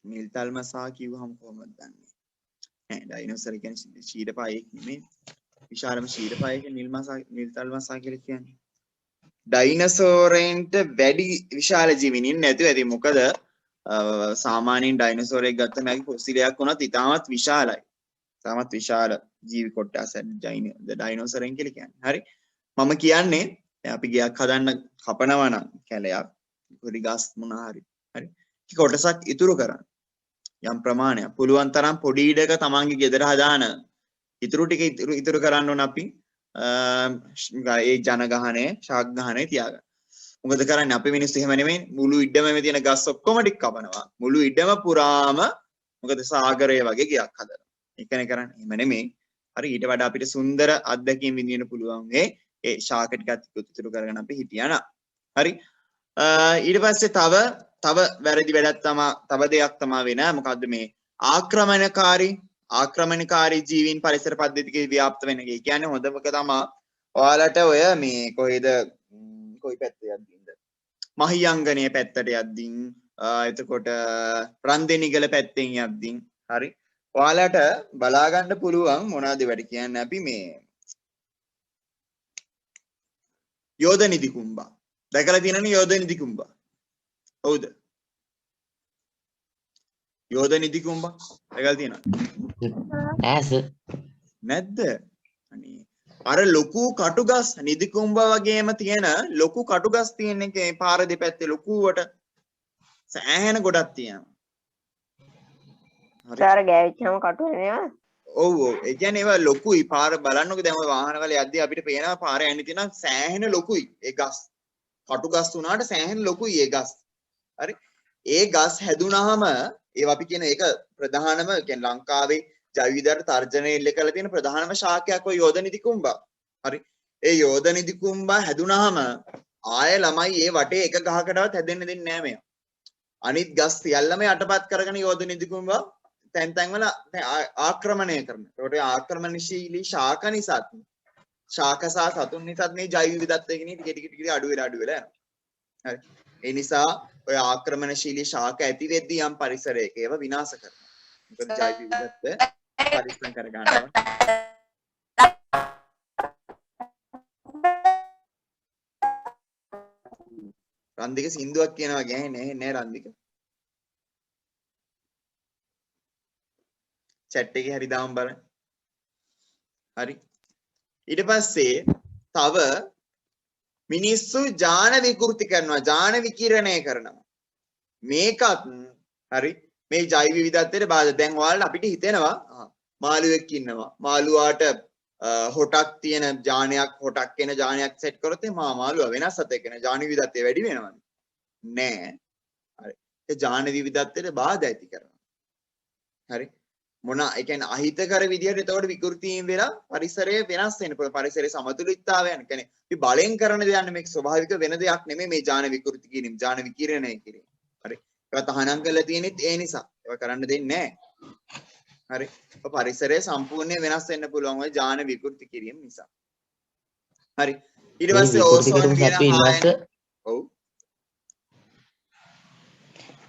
නිල්තල් මසා කිව්වහම කොහොමද දන්නේ? නෑ ඩයිනෝසර් කියන්නේ ශීරපායෙක් නෙමෙයි. විශාලම ශීරපායෙක් නිල්තල් මසා කියලා කියන්නේ. ඩයිනෝසරයන්ට වැඩි විශාල ජීවීන් ඉන්නේ නැතුව ඇති. මොකද සාමාන්‍යයෙන් ඩයිනෝසරයෙක් ගත්තම ඒකේ ෆොසිලයක් වුණත් ඉතාමත් විශාලයි. ඉතාමත් විශාල ජීවි කොටසක් ඩයිනෝසරයන් කියලා කියන්නේ. හරි. මම කියන්නේ අපි ගයක් හදන්න කපනවා නම් කැලයක් පොඩි ගස් මොනවා හරි. හරි. ඒක කොටසක් ඉතුරු කරන්න. යම් ප්‍රමාණයක් පුළුවන් තරම් පොඩි ඉඩක තමන්ගේ ගෙදර හදාන ඉතුරු ටික ඉතුරු කරන්න ඕන අපි ඒ ජනගහනය ශාක්ගහනය තියාගන්න. මොකද කරන්නේ අපි මිනිස්සු එහෙම නෙමෙයි මුළු ඉඩම තියෙන ගස් ඔක්කොම ටික කපනවා. මුළු ඉඩම පුරාම මොකද සාගරය වගේ ගයක් හදනවා. ඒකනේ කරන්නේ. එහෙම නෙමෙයි. හරි ඊට වඩා අපිට සුන්දර අත්දැකීම් විඳින්න පුළුවන් ඒ ශාක ටිකත් ඉතුරු කරගෙන අපි හිටියානා. හරි. ඊට පස්සේ තව වැරදි වැඩක් තමයි තව දෙයක් තමයි වෙන මොකද්ද මේ ආක්‍රමණකාරී ජීවීන් පරිසර පද්ධතිකේ ව්‍යාප්ත වෙන එක. ඒ කියන්නේ හොඳම එක තමයි ඔයාලට ඔය මේ කොහෙද කොයි පැත්තේ යද්දින්ද මහියංගනේ පැත්තට යද්දින් එතකොට රන්දෙනිගල පැත්තෙන් යද්දින් හරි ඔයාලට බලා ගන්න පුළුවන් මොනවද වැඩ කියන්නේ අපි මේ යෝධ නිදි කුඹා දැකලා තියෙනවනේ යෝධ නිදි කුඹා. හවුද? යෝධ නිදි කුඹා දැකලා තියෙනවද? නෑ සර්. නැද්ද? අනේ අර ලොකු කටුගස් නිදි කුඹා වගේම තියෙන ලොකු කටුගස් තියෙන එකේ පාර දෙපැත්තේ ලොකුවට සෑහෙන ගොඩක් තියෙනවා. හරි. සාර ගෑවිච්චම කටු වෙනවා. ඔව් ඔව්. ඒ කියන්නේ ඒවා ලොකුයි. පාර බලන්නකෝ දැන් ඔය වාහන වල යද්දී අපිට පේනවා පාරේ යන්නේ තියෙනවා සෑහෙන ලොකුයි. ඒ ගස්. කටු ගස් වුණාට සෑහෙන ලොකුයි ඒ ගස්. හරි. ඒ ගස් හැදුනහම ඒවා අපි කියන ඒක ප්‍රධානම කියන්නේ ලංකාවේ ජෛව විවිධතාවට තර්ජනය එල්ල කරලා තියෙන ප්‍රධානම ශාකයක් ඔය යෝධ නිදි කුඹා. හරි. ඒ යෝධ නිදි කුඹා හැදුනහම ආය ළමයි ඒ වටේ එක ගහකටවත් හැදෙන්න දෙන්නේ නැහැ මෙයා. අනිත් ගස් සියල්ලම යටපත් කරගෙන යෝධ නිදි කුඹා තැන් තැන් වල ආක්‍රමණය කරනවා. ඒකට ආක්‍රමණශීලී ශාක නිසාත් ශාක සහ සතුන් නිසාත් මේ ජෛව විවිධත්වය කියන්නේ ටික ටික අඩු වෙලා යනවා. හරි. ඒ නිසා ඔය ආක්‍රමණශීලී ශාක ඇති වෙද්දී යම් පරිසරයක ඒව විනාශ කරනවා. මොකද ජෛව විවිධත්වය පරිස්සම් කර ගන්නවා. රන්දික සින්දුවක් කියනවා ගෑනේ නෑ රන්දික. chat එකේ හරි දාමු බලන්න. හරි. ඊට පස්සේ තව මිනිස්සු ජාන විකෘති කරනවා, ජාන විකිරණය කරනවා. මේකත් හරි මේ ජෛව විවිධත්වයට බාධා. දැන් ඔයාලට අපිට හිතෙනවා මාළුවෙක් ඉන්නවා. මාළුවාට හොටක් තියෙන ජානයක් හොටක් වෙන ජානයක් සෙට් කරොත් මාළුවා වෙනස් සතෙක් වෙන ජාන විවිධත්වය වැඩි වෙනවද? නෑ. හරි. ඒ ජාන විවිධත්වයට බාධා ඇති කරනවා. හරි. ඒ කියන්නේ අහිතකර විදිහට එතකොට විකෘතීන් වෙලා පරිසරය වෙනස් වෙන පරිසරයේ සමතුලිතතාවය යන කියන්නේ අපි බලෙන් කරන දෙයක් මේක ස්වභාවික වෙන දෙයක් නෙමෙයි මේ ජාන විකෘති කිරීම ජාන විකිරණය කිරීම. හරි. ඒවා තහනම් කරලා තියෙනෙත් ඒ නිසා. ඒවා කරන්න දෙන්නේ නැහැ. හරි. පරිසරය සම්පූර්ණයෙන් වෙනස් වෙන්න පුළුවන් ඔය ජාන විකෘති කිරීම නිසා. හරි. ඊට පස්සේ ඕසෝන් කියන ඔව්.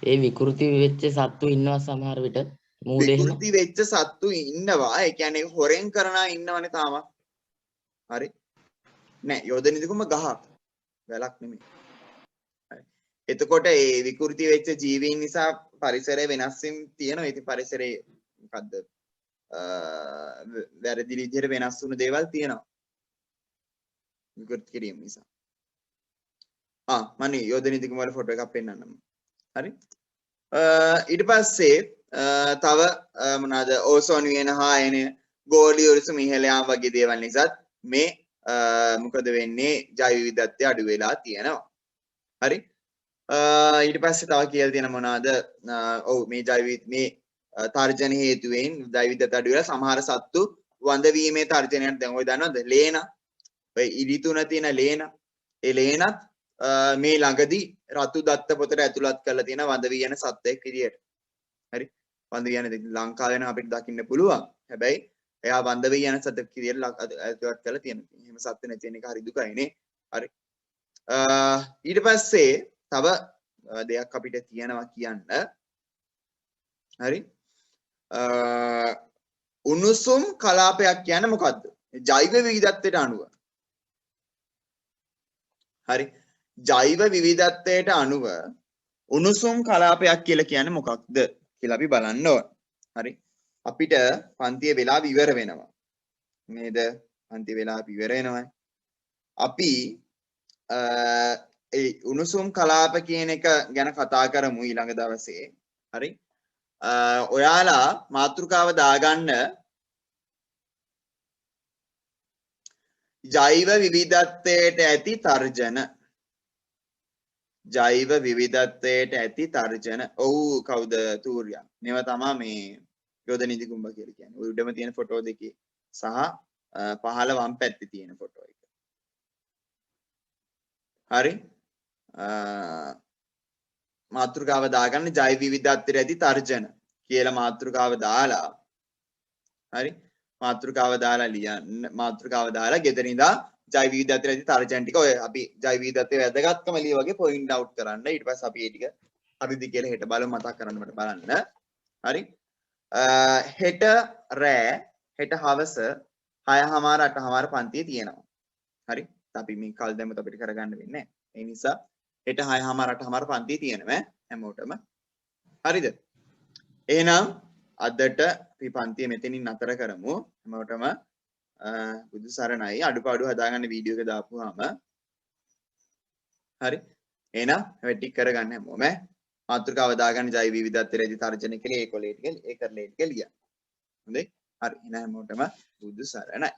ඒ විකෘති වෙච්ච සත්තු ඉන්නවා සමහර විට මූදේ විකෘති වෙච්ච සත්තු ඉන්නවා. ඒ කියන්නේ හොරෙන් කරනා ඉන්නවනේ තාම. හරි. නෑ යෝධ නිදිකුම ගහක්. වැලක් නෙමෙයි. හරි. එතකොට ඒ විකෘති වෙච්ච ජීවීන් නිසා පරිසරය වෙනස් වීම තියෙනවා. ඉතින් පරිසරයේ මොකද්ද? වැරදි විදිහට වෙනස් වුණු දේවල් තියෙනවා. විකෘති කිරීම නිසා. මම යෝධ නිදිකුම වල ෆොටෝ එකක් පෙන්නන්නම්. හරි. ඊට පස්සේ තව මොනවාද ඕසෝන් වියන හායන ගෝලීය උණුසුම ඉහළ යාම වගේ දේවල් නිසාත් මේ මොකද වෙන්නේ ජෛව විවිධත්වය අඩු වෙලා තියෙනවා. හරි. ඊට පස්සේ තව කියලා තියෙන මොනවාද ඔව් මේ මේ තර්ජන හේතුවෙන් ජෛව විවිධත්වය අඩු වෙලා සමහර සත්තු වඳ වීමේ තර්ජනයක් දැන් ඔය දන්නවද ලේන ඔය ඉරි තුන තියෙන ලේන ඒ ලේනත් මේ ළඟදී රතු දත්ත පොතට ඇතුළත් කරලා තියෙන වඳ වී යන සත්වයක් විදියට. හරි. වඳ වී යන ලංකාවේ නම් අපිට දකින්න පුළුවන්. හැබැයි එයා වඳ වී යන සත්වයක් විදියට ඇතුළත් කරලා තියෙනවා. එහෙම සත්ත්ව නැති වෙන එක හරි දුකයි නේ. හරි. ඊට පස්සේ තව දෙයක් අපිට තියෙනවා කියන්න. හරි. උණුසුම් කලාපයක් කියන්නේ මොකද්ද? ජෛව විවිධත්වයට අනුව. හරි. ජෛව විවිධත්වයට අනුව උණුසුම් කලාපයක් කියලා කියන්නේ මොකක්ද කියලා අපි බලන්න ඕන. හරි. අපිට පන්තිය වෙලාව ඉවර වෙනවා. නේද? පන්තිය වෙලාව ඉවර වෙනවා. අපි ඒ උණුසුම් කලාප කියන එක ගැන කතා කරමු ඊළඟ දවසේ. හරි. ඔයාලා මාතෘකාව දාගන්න ජෛව විවිධත්වයට ඇති තර්ජන. ජෛව විවිධත්වයට ඇති තර්ජන. ඔව් කවුද තූර්යා? මේවා තමයි මේ යෝධ නිදි කුඹ කියලා කියන්නේ. ඔය උඩම තියෙන ෆොටෝ දෙකේ සහ පහළ වම් පැත්තේ තියෙන ෆොටෝ එක. හරි. මාතෘකාව දාගන්න ජෛව විවිධත්වයට ඇති තර්ජන කියලා මාතෘකාව දාලා හරි මාතෘකාව දාලා ලියන්න මාතෘකාව දාලා ගෙදර ඉඳලා ජෛව විවිධත්වයට ඇති තර්ජන ටික ඔය අපි ජෛව විවිධත්වයේ වැදගත්කම ලිය වගේ පොයින්ට් අවුට් කරන්න ඊට පස්සේ අපි ඒ ටික හරිද කියලා හෙට බලමු මතක් කරන්න මට බලන්න හරි හෙට රෑ හෙට හවස 6:00 8:00 පන්තියේ තියෙනවා හරි අපි මේ කල් දැම්මත් අපිට කරගන්න වෙන්නේ නැහැ ඒ නිසා හෙට 6:00 8:00 පන්තියේ තියෙනවා හැමෝටම හරිද එහෙනම් අදට අපි පන්තිය මෙතනින් නතර කරමු හැමෝටම බුදු සරණයි අඩුපාඩු හදාගන්න වීඩියෝ එක දාපුවාම හරි එහෙනම් වැඩි කරගන්න හැමෝම මාතෘකාව දාගන්න ජෛව විවිධත්වයේදී තර්ජනය කළේ ඒකොලේට් කියලා ඒ කරලේට් කියලා. හොඳයි. හරි. එහෙනම් හැමෝටම බුදු සරණයි.